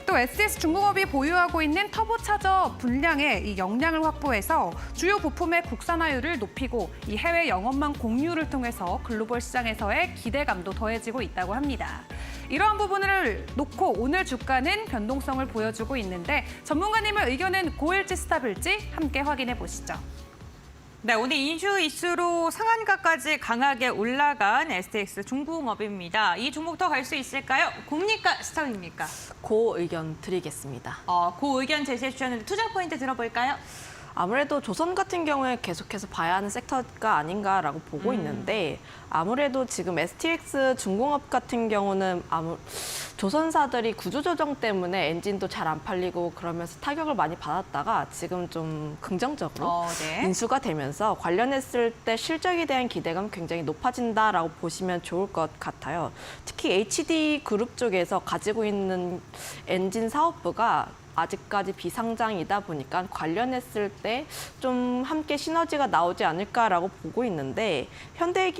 또 STS 중공업이 보유하고 있는 터보차저 분량의 이 역량을 확보해서 주요 부품의 국산화율을 높이고 이 해외 영업망 공유를 통해서 글로벌 시장에서의 기대감도 더해지고 있다고 합니다. 이러한 부분을 놓고 오늘 주가는 변동성을 보여주고 있는데 전문가님의 의견은 고일지 스탑일지 함께 확인해 보시죠. 네, 오늘 인수 이슈로 상한가까지 강하게 올라간 STX 중공업입니다. 이 종목 더 갈 수 있을까요? 공리가 스탑입니까? 고 의견 드리겠습니다. 그 의견 제시해 주셨는데 투자 포인트 들어볼까요? 아무래도 조선 같은 경우에 계속해서 봐야 하는 섹터가 아닌가라고 보고 있는데 아무래도 지금 STX 중공업 같은 경우는 조선사들이 구조조정 때문에 엔진도 잘 안 팔리고 그러면서 타격을 많이 받았다가 지금 좀 긍정적으로 네. 인수가 되면서 관련했을 때 실적에 대한 기대감 굉장히 높아진다라고 보시면 좋을 것 같아요. 특히 HD그룹 쪽에서 가지고 있는 엔진 사업부가 아직까지 비상장이다 보니까 관련했을 때 좀 함께 시너지가 나오지 않을까라고 보고 있는데 현대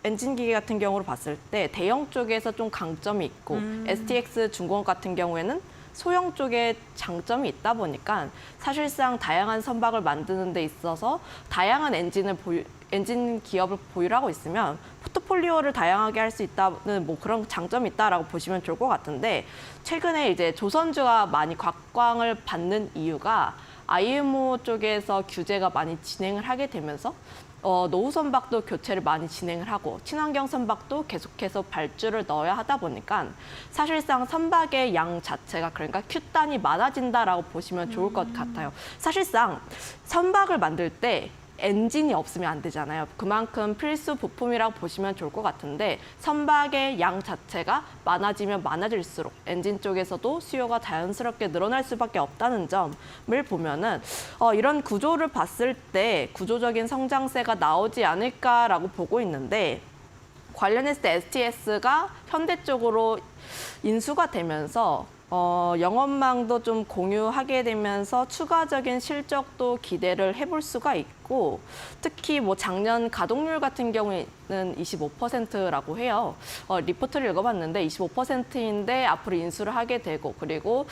엔진기계 같은 경우로 봤을 때 대형 쪽에서 좀 강점이 있고 STX 중공업 같은 경우에는 소형 쪽에 장점이 있다 보니까 사실상 다양한 선박을 만드는 데 있어서 다양한 엔진 기업을 보유하고 있으면 포트폴리오를 다양하게 할 수 있다는 뭐 그런 장점이 있다라고 보시면 좋을 것 같은데 최근에 이제 조선주가 많이 곽광을 받는 이유가 IMO 쪽에서 규제가 많이 진행을 하게 되면서 노후 선박도 교체를 많이 진행을 하고 친환경 선박도 계속해서 발주를 넣어야 하다 보니까 사실상 선박의 양 자체가 그러니까 큐단이 많아진다라고 보시면 좋을 것 같아요. 사실상 선박을 만들 때 엔진이 없으면 안 되잖아요. 그만큼 필수 부품이라고 보시면 좋을 것 같은데 선박의 양 자체가 많아지면 많아질수록 엔진 쪽에서도 수요가 자연스럽게 늘어날 수밖에 없다는 점을 보면은 이런 구조를 봤을 때 구조적인 성장세가 나오지 않을까라고 보고 있는데 관련했을 때 STS가 현대 쪽으로 인수가 되면서 영업망도 좀 공유하게 되면서 추가적인 실적도 기대를 해볼 수가 있고 특히 뭐 작년 가동률 같은 경우에는 25%라고 해요. 리포트를 읽어봤는데 25%인데 앞으로 인수를 하게 되고 그리고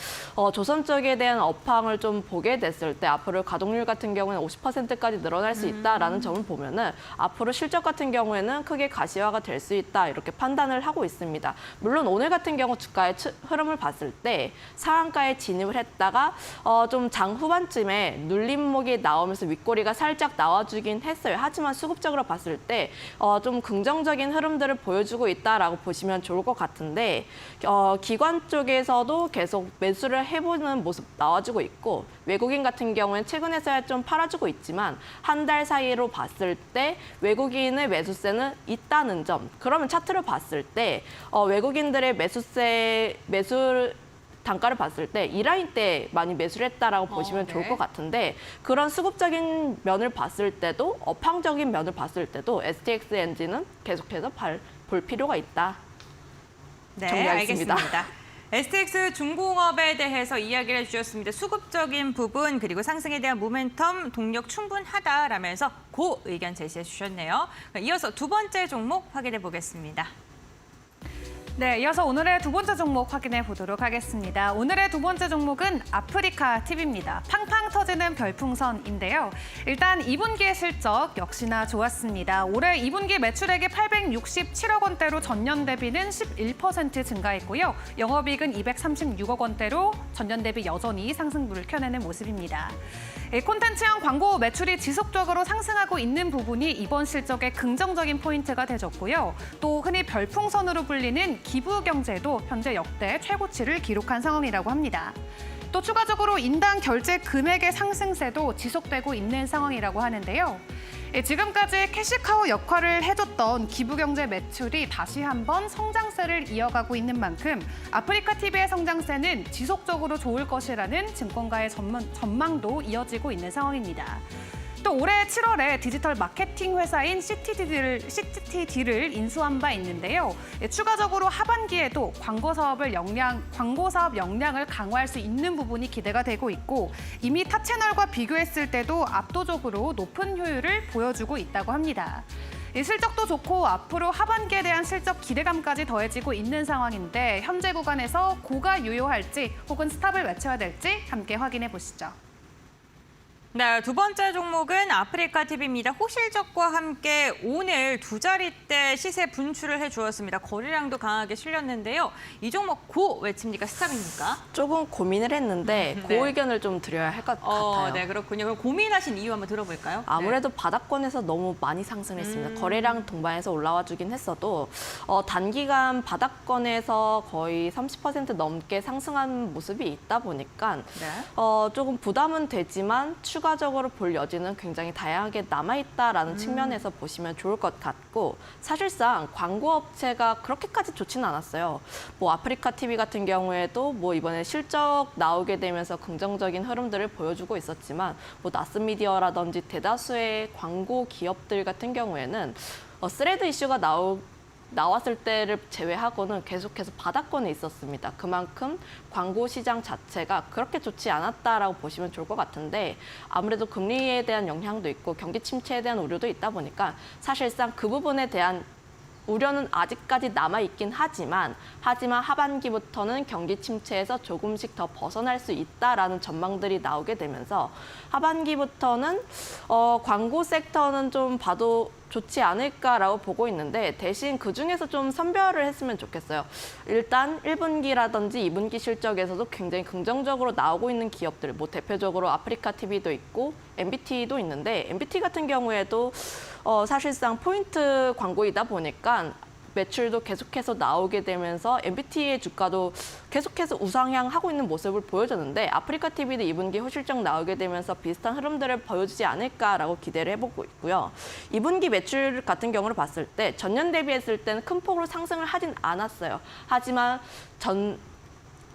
조선 쪽에 대한 업황을 좀 보게 됐을 때 앞으로 가동률 같은 경우에는 50%까지 늘어날 수 있다라는 점을 보면은 앞으로 실적 같은 경우에는 크게 가시화가 될 수 있다 이렇게 판단을 하고 있습니다. 물론 오늘 같은 경우 주가의 흐름을 봤을 때 상한가에 진입을 했다가 좀 장 후반쯤에 눌림목이 나오면서 윗꼬리가 살짝 나와주긴 했어요. 하지만 수급적으로 봤을 때 좀 긍정적인 흐름들을 보여주고 있다라고 보시면 좋을 것 같은데 기관 쪽에서도 계속 매수를 해보는 모습 나와주고 있고 외국인 같은 경우는 최근에서야 좀 팔아주고 있지만 한 달 사이로 봤을 때 외국인의 매수세는 있다는 점. 그러면 차트를 봤을 때 외국인들의 매수 단가를 봤을 때 이 라인 때 많이 매수를 했다라고 보시면 좋을 것 같은데 그런 수급적인 면을 봤을 때도 업황적인 면을 봤을 때도 STX 엔진은 계속해서 볼 필요가 있다. 네, 정리하겠습니다. 알겠습니다. STX 중공업에 대해서 이야기를 해주셨습니다. 수급적인 부분 그리고 상승에 대한 모멘텀 동력 충분하다라면서 고 의견 제시해 주셨네요. 이어서 두 번째 종목 확인해 보겠습니다. 네, 이어서 오늘의 두 번째 종목 확인해 보도록 하겠습니다. 오늘의 두 번째 종목은 아프리카 TV입니다. 팡팡 터지는 별풍선인데요. 일단 2분기의 실적 역시나 좋았습니다. 올해 2분기 매출액이 867억 원대로 전년 대비는 11% 증가했고요. 영업이익은 236억 원대로 전년 대비 여전히 상승분을 켜내는 모습입니다. 콘텐츠형 광고 매출이 지속적으로 상승하고 있는 부분이 이번 실적의 긍정적인 포인트가 되졌고요. 또 흔히 별풍선으로 불리는 기부 경제도 현재 역대 최고치를 기록한 상황이라고 합니다. 또 추가적으로 인당 결제 금액의 상승세도 지속되고 있는 상황이라고 하는데요. 지금까지 캐시카우 역할을 해줬던 기부경제 매출이 다시 한번 성장세를 이어가고 있는 만큼 아프리카 TV의 성장세는 지속적으로 좋을 것이라는 증권가의 전망도 이어지고 있는 상황입니다. 또 올해 7월에 디지털 마케팅 회사인 CTD를 인수한 바 있는데요. 추가적으로 하반기에도 광고 사업 역량을 강화할 수 있는 부분이 기대가 되고 있고 이미 타 채널과 비교했을 때도 압도적으로 높은 효율을 보여주고 있다고 합니다. 실적도 좋고 앞으로 하반기에 대한 실적 기대감까지 더해지고 있는 상황인데 현재 구간에서 고가 유효할지 혹은 스탑을 외쳐야 될지 함께 확인해 보시죠. 네, 두 번째 종목은 아프리카 TV입니다. 호실적과 함께 오늘 두 자릿대 시세 분출을 해주었습니다. 거래량도 강하게 실렸는데요. 이 종목 고 외칩니까? 스탑입니까? 조금 고민을 했는데 네. 고 의견을 좀 드려야 할 것 같아요. 네, 그렇군요. 그럼 고민하신 이유 한번 들어볼까요? 아무래도 바닥권에서 너무 많이 상승했습니다. 거래량 동반해서 올라와 주긴 했어도 단기간 바닥권에서 거의 30% 넘게 상승한 모습이 있다 보니까 네. 조금 부담은 되지만 추가적으로 볼 여지는 굉장히 다양하게 남아있다라는 측면에서 보시면 좋을 것 같고 사실상 광고 업체가 그렇게까지 좋지는 않았어요. 뭐 아프리카 TV 같은 경우에도 뭐 이번에 실적 나오게 되면서 긍정적인 흐름들을 보여주고 있었지만 뭐 나스미디어라든지 대다수의 광고 기업들 같은 경우에는 스레드 이슈가 나왔을 때를 제외하고는 계속해서 바닥권에 있었습니다. 그만큼 광고 시장 자체가 그렇게 좋지 않았다라고 보시면 좋을 것 같은데 아무래도 금리에 대한 영향도 있고 경기 침체에 대한 우려도 있다 보니까 사실상 그 부분에 대한 우려는 아직까지 남아있긴 하지만 하반기부터는 경기 침체에서 조금씩 더 벗어날 수 있다라는 전망들이 나오게 되면서 하반기부터는 광고 섹터는 좀 봐도 좋지 않을까라고 보고 있는데 대신 그중에서 좀 선별을 했으면 좋겠어요. 일단 1분기라든지 2분기 실적에서도 굉장히 긍정적으로 나오고 있는 기업들, 뭐 대표적으로 아프리카 TV도 있고 MBT도 있는데 MBT 같은 경우에도 사실상 포인트 광고이다 보니까 매출도 계속해서 나오게 되면서 MBT의 주가도 계속해서 우상향하고 있는 모습을 보여줬는데 아프리카 TV도 2분기 호실적 나오게 되면서 비슷한 흐름들을 보여주지 않을까라고 기대를 해보고 있고요. 2분기 매출 같은 경우를 봤을 때 전년 대비했을 때는 큰 폭으로 상승을 하진 않았어요. 하지만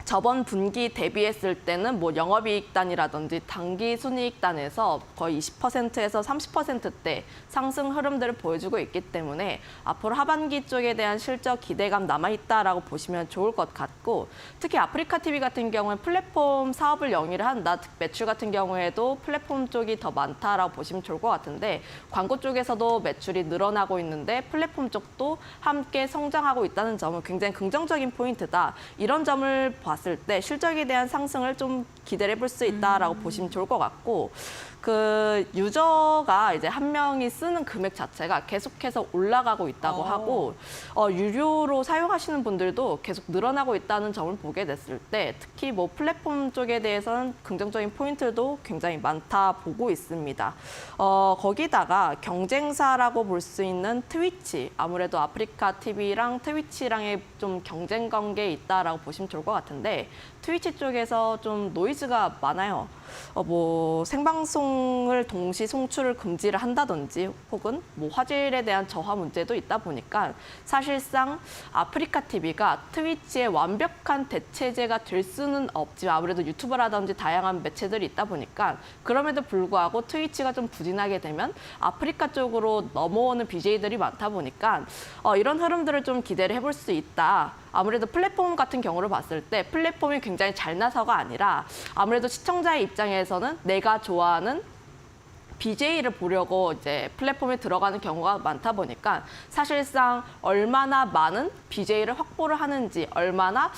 저번 분기 대비했을 때는 뭐 영업이익단이라든지 당기순이익단에서 거의 20%에서 30%대 상승 흐름들을 보여주고 있기 때문에 앞으로 하반기 쪽에 대한 실적 기대감 남아있다라고 보시면 좋을 것 같고 특히 아프리카 TV 같은 경우는 플랫폼 사업을 영위를 한다. 매출 같은 경우에도 플랫폼 쪽이 더 많다라고 보시면 좋을 것 같은데 광고 쪽에서도 매출이 늘어나고 있는데 플랫폼 쪽도 함께 성장하고 있다는 점은 굉장히 긍정적인 포인트다. 이런 점을 봤을 때 실적에 대한 상승을 좀 기대를 해볼 수 있다라고 보시면 좋을 것 같고 그 유저가 이제 한 명이 쓰는 금액 자체가 계속해서 올라가고 있다고 하고 유료로 사용하시는 분들도 계속 늘어나고 있다는 점을 보게 됐을 때 특히 뭐 플랫폼 쪽에 대해서는 긍정적인 포인트도 굉장히 많다 보고 있습니다. 거기다가 경쟁사라고 볼 수 있는 트위치 아무래도 아프리카 TV랑 트위치랑의 좀 경쟁 관계에 있다라고 보시면 좋을 것 같은데 트위치 쪽에서 좀 노이즈가 많아요. 뭐 생방송을 동시 송출을 금지를 한다든지 혹은 뭐 화질에 대한 저하 문제도 있다 보니까 사실상 아프리카 TV가 트위치의 완벽한 대체제가 될 수는 없지만 아무래도 유튜브라든지 다양한 매체들이 있다 보니까 그럼에도 불구하고 트위치가 좀 부진하게 되면 아프리카 쪽으로 넘어오는 BJ들이 많다 보니까 이런 흐름들을 좀 기대를 해볼 수 있다. 아무래도 플랫폼 같은 경우를 봤을 때 플랫폼이 굉장히 잘나서가 아니라 아무래도 시청자의 입장에서는 내가 좋아하는 BJ를 보려고 이제 플랫폼에 들어가는 경우가 많다 보니까 사실상 얼마나 많은 BJ를 확보를 하는지, 얼마나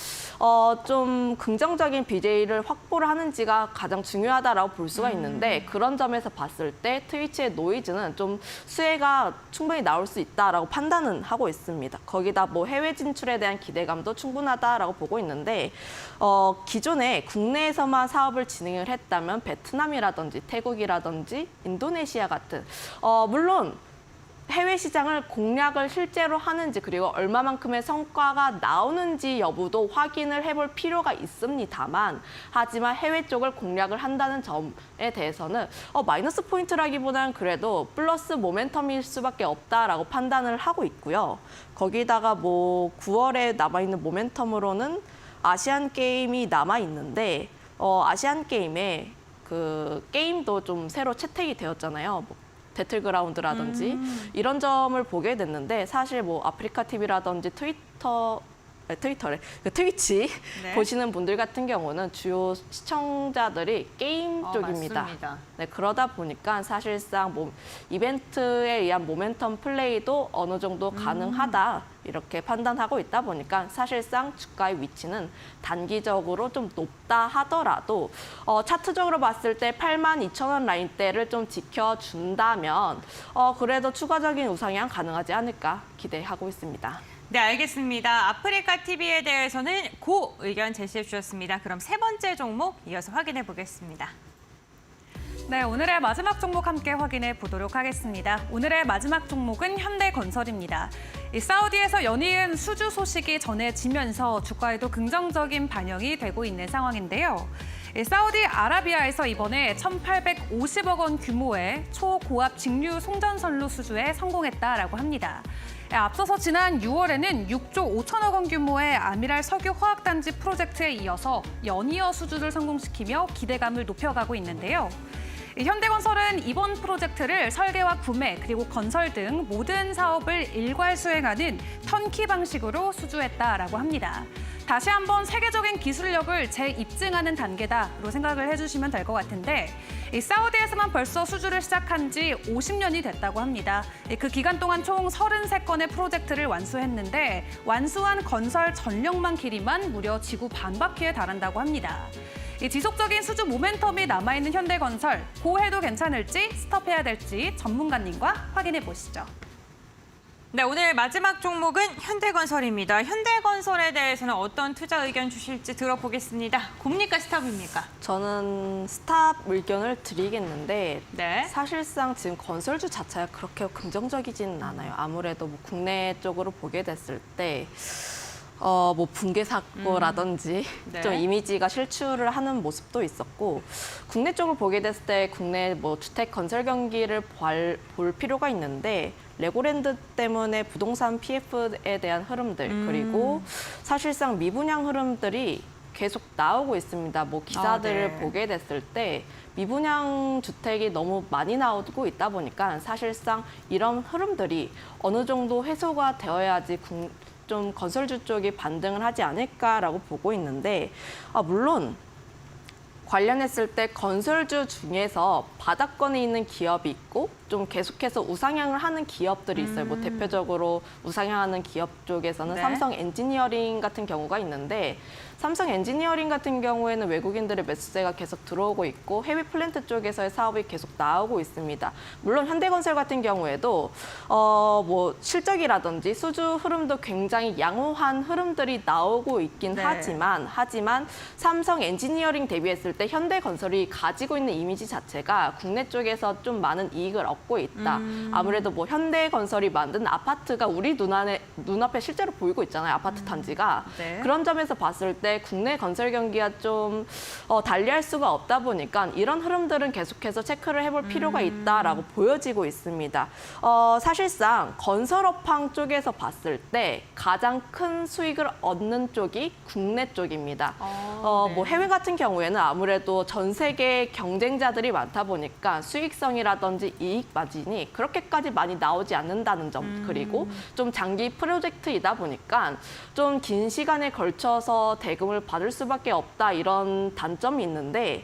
좀 긍정적인 BJ를 확보를 하는지가 가장 중요하다라고 볼 수가 있는데 그런 점에서 봤을 때 트위치의 노이즈는 좀 수혜가 충분히 나올 수 있다라고 판단은 하고 있습니다. 거기다 뭐 해외 진출에 대한 기대감도 충분하다라고 보고 있는데 기존에 국내에서만 사업을 진행을 했다면 베트남이라든지 태국이라든지 인도네시아 같은 물론 해외 시장을 공략을 실제로 하는지 그리고 얼마만큼의 성과가 나오는지 여부도 확인을 해볼 필요가 있습니다만 하지만 해외 쪽을 공략을 한다는 점에 대해서는 마이너스 포인트라기보다는 그래도 플러스 모멘텀일 수밖에 없다라고 판단을 하고 있고요. 거기다가 뭐 9월에 남아있는 모멘텀으로는 아시안 게임이 남아있는데 아시안 게임에 그 게임도 좀 새로 채택이 되었잖아요. 뭐 배틀그라운드라든지 이런 점을 보게 됐는데 사실 뭐 아프리카 TV라든지 트위치 네. 보시는 분들 같은 경우는 주요 시청자들이 게임 쪽입니다. 맞습니다. 네, 그러다 보니까 사실상 이벤트에 의한 모멘텀 플레이도 어느 정도 가능하다 이렇게 판단하고 있다 보니까 사실상 주가의 위치는 단기적으로 좀 높다 하더라도 차트적으로 봤을 때 82,000원 라인대를 좀 지켜준다면 그래도 추가적인 우상향 가능하지 않을까 기대하고 있습니다. 네, 알겠습니다. 아프리카 TV에 대해서는 고 의견 제시해 주셨습니다. 그럼 세 번째 종목 이어서 확인해 보겠습니다. 네, 오늘의 마지막 종목 함께 확인해 보도록 하겠습니다. 오늘의 마지막 종목은 현대건설입니다. 사우디에서 연이은 수주 소식이 전해지면서 주가에도 긍정적인 반영이 되고 있는 상황인데요. 사우디아라비아에서 이번에 1,850억 원 규모의 초고압 직류 송전선로 수주에 성공했다라고 합니다. 앞서서 지난 6월에는 6조 5천억 원 규모의 아미랄 석유화학단지 프로젝트에 이어서 연이어 수주를 성공시키며 기대감을 높여가고 있는데요. 현대건설은 이번 프로젝트를 설계와 구매 그리고 건설 등 모든 사업을 일괄 수행하는 턴키 방식으로 수주했다라고 합니다. 다시 한번 세계적인 기술력을 재입증하는 단계다로 생각을 해주시면 될 것 같은데 사우디에서만 벌써 수주를 시작한 지 50년이 됐다고 합니다. 그 기간 동안 총 33건의 프로젝트를 완수했는데 완수한 건설 전력망 길이만 무려 지구 반바퀴에 달한다고 합니다. 지속적인 수주 모멘텀이 남아있는 현대건설, 고해도 괜찮을지 스톱해야 될지 전문가님과 확인해 보시죠. 네, 오늘 마지막 종목은 현대건설입니다. 현대건설에 대해서는 어떤 투자 의견 주실지 들어보겠습니다. 굽니까 스탑입니까? 저는 스탑 의견을 드리겠는데 네. 사실상 지금 건설주 자체가 그렇게 긍정적이지는 않아요. 아무래도 뭐 국내 쪽으로 보게 됐을 때 뭐 붕괴 사고라든지 네. 좀 이미지가 실추를 하는 모습도 있었고 국내 쪽을 보게 됐을 때 국내 뭐 주택 건설 경기를 볼 필요가 있는데 레고랜드 때문에 부동산 PF에 대한 흐름들 그리고 사실상 미분양 흐름들이 계속 나오고 있습니다. 뭐 기사들을 네. 보게 됐을 때 미분양 주택이 너무 많이 나오고 있다 보니까 사실상 이런 흐름들이 어느 정도 해소가 되어야지 좀 건설주 쪽이 반등을 하지 않을까라고 보고 있는데 물론 관련했을 때 건설주 중에서 바닥권에 있는 기업이 있고 좀 계속해서 우상향을 하는 기업들이 있어요. 뭐 대표적으로 우상향하는 기업 쪽에서는 네. 삼성 엔지니어링 같은 경우가 있는데 삼성 엔지니어링 같은 경우에는 외국인들의 매수세가 계속 들어오고 있고 해외 플랜트 쪽에서의 사업이 계속 나오고 있습니다. 물론 현대건설 같은 경우에도 뭐 실적이라든지 수주 흐름도 굉장히 양호한 흐름들이 나오고 있긴 네. 하지만 삼성 엔지니어링 대비했을 때 현대건설이 가지고 있는 이미지 자체가 국내 쪽에서 좀 많은 이익을 얻고 겪고 있다. 아무래도 뭐 현대건설이 만든 아파트가 우리 눈앞에 실제로 보이고 있잖아요. 아파트 단지가. 네. 그런 점에서 봤을 때 국내 건설 경기가 좀 달리할 수가 없다 보니까 이런 흐름들은 계속해서 체크를 해볼 필요가 있다라고 보여지고 있습니다. 사실상 건설업황 쪽에서 봤을 때 가장 큰 수익을 얻는 쪽이 국내 쪽입니다. 뭐 해외 같은 경우에는 아무래도 전 세계 경쟁자들이 많다 보니까 수익성이라든지 이익 마진이 그렇게까지 많이 나오지 않는다는 점, 그리고 좀 장기 프로젝트이다 보니까 좀 긴 시간에 걸쳐서 대금을 받을 수밖에 없다, 이런 단점이 있는데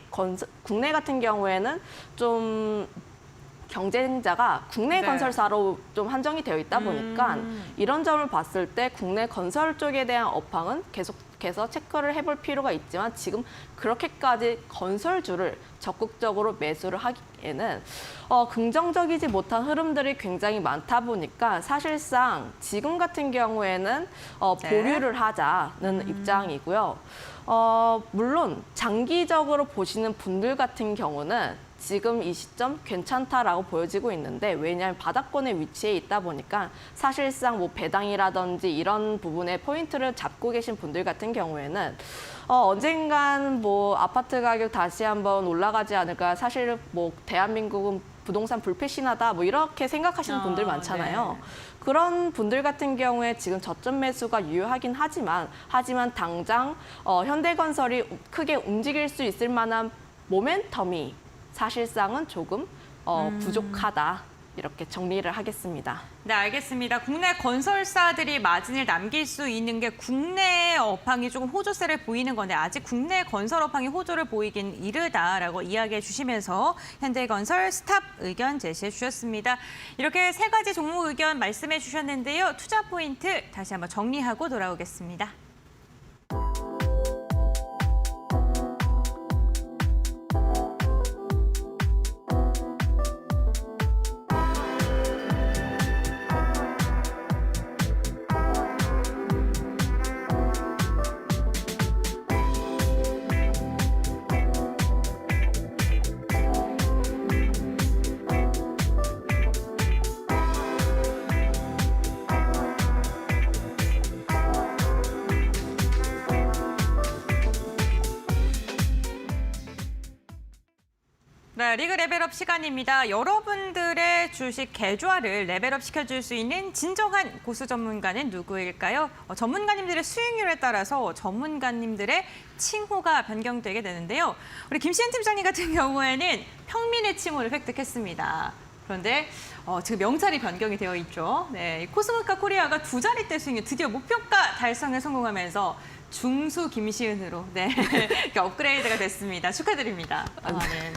국내 같은 경우에는 좀 경쟁자가 국내 네. 건설사로 좀 한정이 되어 있다 보니까 이런 점을 봤을 때 국내 건설 쪽에 대한 업황은 계속해서 체크를 해볼 필요가 있지만, 지금 그렇게까지 건설주를 적극적으로 매수를 하기에는 긍정적이지 못한 흐름들이 굉장히 많다 보니까 사실상 지금 같은 경우에는 네. 보류를 하자는 입장이고요. 물론 장기적으로 보시는 분들 같은 경우는 지금 이 시점 괜찮다라고 보여지고 있는데, 왜냐하면 바닥권에 위치해 있다 보니까 사실상 뭐 배당이라든지 이런 부분에 포인트를 잡고 계신 분들 같은 경우에는 언젠간 뭐 아파트 가격 다시 한번 올라가지 않을까, 사실 뭐 대한민국은 부동산 불패신하다 뭐 이렇게 생각하시는 분들 많잖아요. 네. 그런 분들 같은 경우에 지금 저점 매수가 유효하긴 하지만 당장 현대건설이 크게 움직일 수 있을 만한 모멘텀이 사실상은 조금 부족하다, 이렇게 정리를 하겠습니다. 네, 알겠습니다. 국내 건설사들이 마진을 남길 수 있는 게 국내 업황이 조금 호조세를 보이는 건데, 아직 국내 건설 업황이 호조를 보이긴 이르다라고 이야기해 주시면서 현대건설 스탑 의견 제시해 주셨습니다. 이렇게 세 가지 종목 의견 말씀해 주셨는데요. 투자 포인트 다시 한번 정리하고 돌아오겠습니다. 네, 리그 레벨업 시간입니다. 여러분들의 주식 계좌를 레벨업 시켜줄 수 있는 진정한 고수 전문가는 누구일까요? 전문가님들의 수익률에 따라서 전문가님들의 칭호가 변경되게 되는데요. 우리 김시현 팀장님 같은 경우에는 평민의 칭호를 획득했습니다. 그런데 지금 명찰이 변경이 되어 있죠. 네, 이 코스모카 코리아가 2자릿대 수익률 드디어 목표가 달성에 성공하면서 중수 김시은으로 이렇게 업그레이드가 됐습니다. 축하드립니다. 네.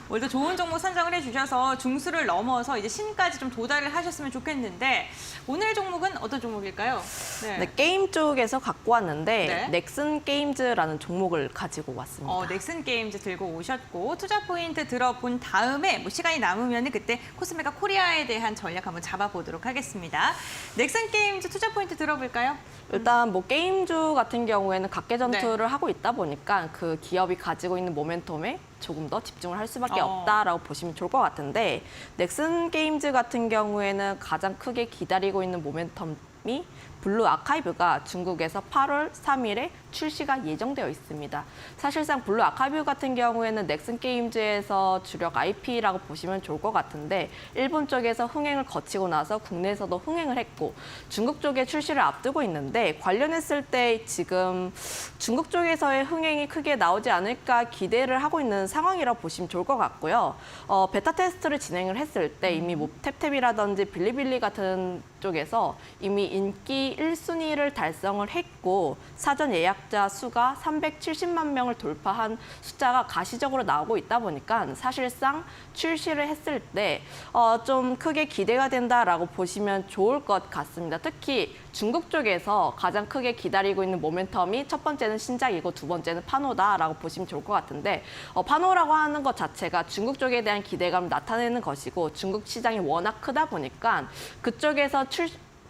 오늘도 좋은 종목 선정을 해주셔서 중수를 넘어서 이제 신까지 좀 도달을 하셨으면 좋겠는데, 오늘 종목은 어떤 종목일까요? 네, 게임 쪽에서 갖고 왔는데 네. 넥슨 게임즈라는 종목을 가지고 왔습니다. 넥슨 게임즈 들고 오셨고, 투자 포인트 들어본 다음에 뭐 시간이 남으면 그때 코스메카 코리아에 대한 전략 한번 잡아보도록 하겠습니다. 넥슨 게임즈 투자 포인트 들어볼까요? 일단 뭐 게임주 같은 경우에는 각계 전투를 하고 있다 보니까 그 기업이 가지고 있는 모멘텀에 조금 더 집중을 할 수밖에 없다라고 보시면 좋을 것 같은데, 넥슨 게임즈 같은 경우에는 가장 크게 기다리고 있는 모멘텀이 블루 아카이브가 중국에서 8월 3일에 출시가 예정되어 있습니다. 사실상 블루 아카이브 같은 경우에는 넥슨 게임즈에서 주력 IP라고 보시면 좋을 것 같은데, 일본 쪽에서 흥행을 거치고 나서 국내에서도 흥행을 했고 중국 쪽에 출시를 앞두고 있는데, 관련했을 때 지금 중국 쪽에서의 흥행이 크게 나오지 않을까 기대를 하고 있는 상황이라고 보시면 좋을 것 같고요. 베타 테스트를 진행을 했을 때 이미 뭐 탭탭이라든지 빌리빌리 같은 쪽에서 이미 인기 1순위를 달성을 했고, 사전 예약자 수가 370만 명을 돌파한 숫자가 가시적으로 나오고 있다 보니까 사실상 출시를 했을 때 좀 크게 기대가 된다라고 보시면 좋을 것 같습니다. 특히 중국 쪽에서 가장 크게 기다리고 있는 모멘텀이 첫 번째는 신작이고 두 번째는 파노다라고 보시면 좋을 것 같은데, 파노라고 하는 것 자체가 중국 쪽에 대한 기대감을 나타내는 것이고, 중국 시장이 워낙 크다 보니까 그쪽에서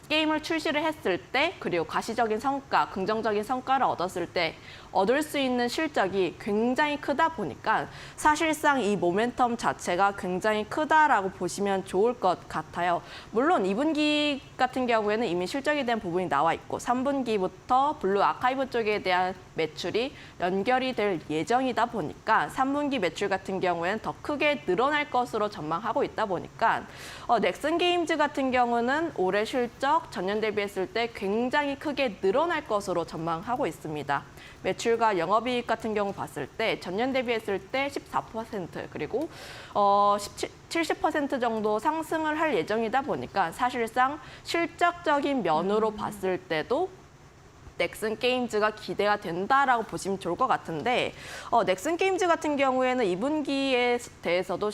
게임을 출시를 했을 때 그리고 가시적인 성과, 긍정적인 성과를 얻었을 때 얻을 수 있는 실적이 굉장히 크다 보니까 사실상 이 모멘텀 자체가 굉장히 크다라고 보시면 좋을 것 같아요. 물론 2분기 같은 경우에는 이미 실적에 대한 부분이 나와 있고 3분기부터 블루 아카이브 쪽에 대한 매출이 연결이 될 예정이다 보니까 3분기 매출 같은 경우에는 더 크게 늘어날 것으로 전망하고 있다 보니까 넥슨 게임즈 같은 경우는 올해 실적 전년 대비했을 때 굉장히 크게 늘어날 것으로 전망하고 있습니다. 매출과 영업이익 같은 경우 봤을 때 전년 대비했을 때 14% 그리고 70% 정도 상승을 할 예정이다 보니까 사실상 실적적인 면으로 봤을 때도 넥슨 게임즈가 기대가 된다라고 보시면 좋을 것 같은데 넥슨 게임즈 같은 경우에는 2분기에 대해서도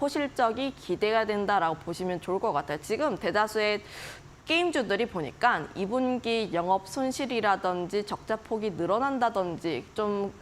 호실적이 기대가 된다라고 보시면 좋을 것 같아요. 지금 대다수의 게임주들이 보니까 2분기 영업 손실이라든지 적자 폭이 늘어난다든지 좀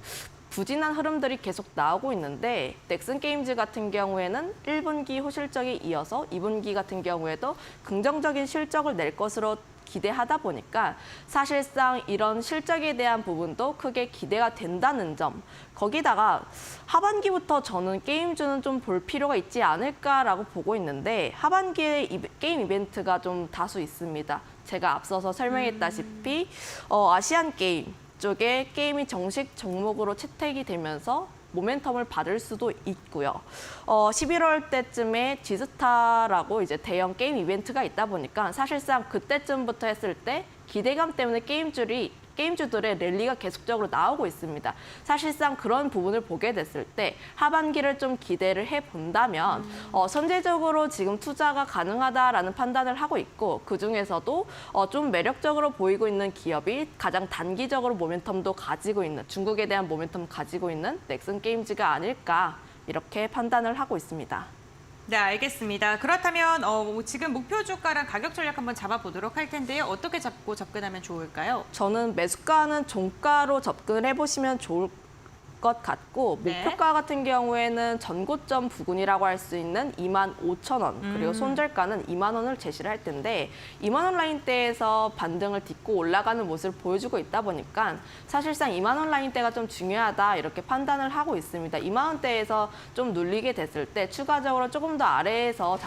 부진한 흐름들이 계속 나오고 있는데 넥슨 게임즈 같은 경우에는 1분기 호실적이 이어서 2분기 같은 경우에도 긍정적인 실적을 낼 것으로 기대하다 보니까 사실상 이런 실적에 대한 부분도 크게 기대가 된다는 점, 거기다가 하반기부터 저는 게임주는 좀 볼 필요가 있지 않을까라고 보고 있는데 하반기에 게임 이벤트가 좀 다수 있습니다. 제가 앞서서 설명했다시피 아시안 게임 쪽에 게임이 정식 종목으로 채택이 되면서 모멘텀을 받을 수도 있고요. 11월 때쯤에 지스타라고 이제 대형 게임 이벤트가 있다 보니까 사실상 그때쯤부터 했을 때 기대감 때문에 게임주들의 랠리가 계속적으로 나오고 있습니다. 사실상 그런 부분을 보게 됐을 때 하반기를 좀 기대를 해본다면 선제적으로 지금 투자가 가능하다라는 판단을 하고 있고 그중에서도 좀 매력적으로 보이고 있는 기업이 가장 단기적으로 모멘텀도 가지고 있는 중국에 대한 모멘텀 가지고 있는 넥슨 게임즈가 아닐까 이렇게 판단을 하고 있습니다. 네, 알겠습니다. 그렇다면 지금 목표 주가랑 가격 전략 한번 잡아보도록 할 텐데요. 어떻게 잡고 접근하면 좋을까요? 저는 매수가는 종가로 접근을 해보시면 좋을 것 같고 네. 목표가 같은 경우에는 전고점 부근이라고 할 수 있는 25,000원 그리고 손절가는 2만 원을 제시를 할 텐데 2만 원 라인대에서 반등을 딛고 올라가는 모습을 보여주고 있다 보니까 사실상 2만 원 라인대가 좀 중요하다 이렇게 판단을 하고 있습니다. 2만 원대에서 좀 눌리게 됐을 때 추가적으로 조금 더 아래에서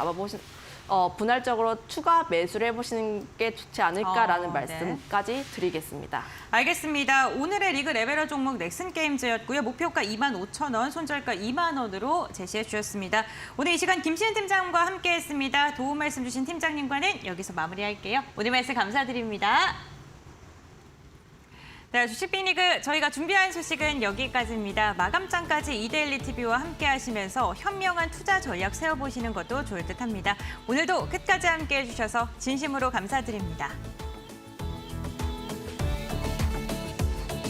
분할적으로 추가 매수를 해보시는 게 좋지 않을까라는 말씀까지 드리겠습니다. 알겠습니다. 오늘의 리그 레벨러 종목 넥슨 게임즈였고요. 목표가 25,000원, 손절가 2만 원으로 제시해 주셨습니다. 오늘 이 시간 김시은 팀장과 함께했습니다. 도움 말씀 주신 팀장님과는 여기서 마무리할게요. 오늘 말씀 감사드립니다. 네, 주식빅리그 저희가 준비한 소식은 여기까지입니다. 마감장까지 이데일리 TV와 함께하시면서 현명한 투자 전략 세워보시는 것도 좋을 듯합니다. 오늘도 끝까지 함께해 주셔서 진심으로 감사드립니다.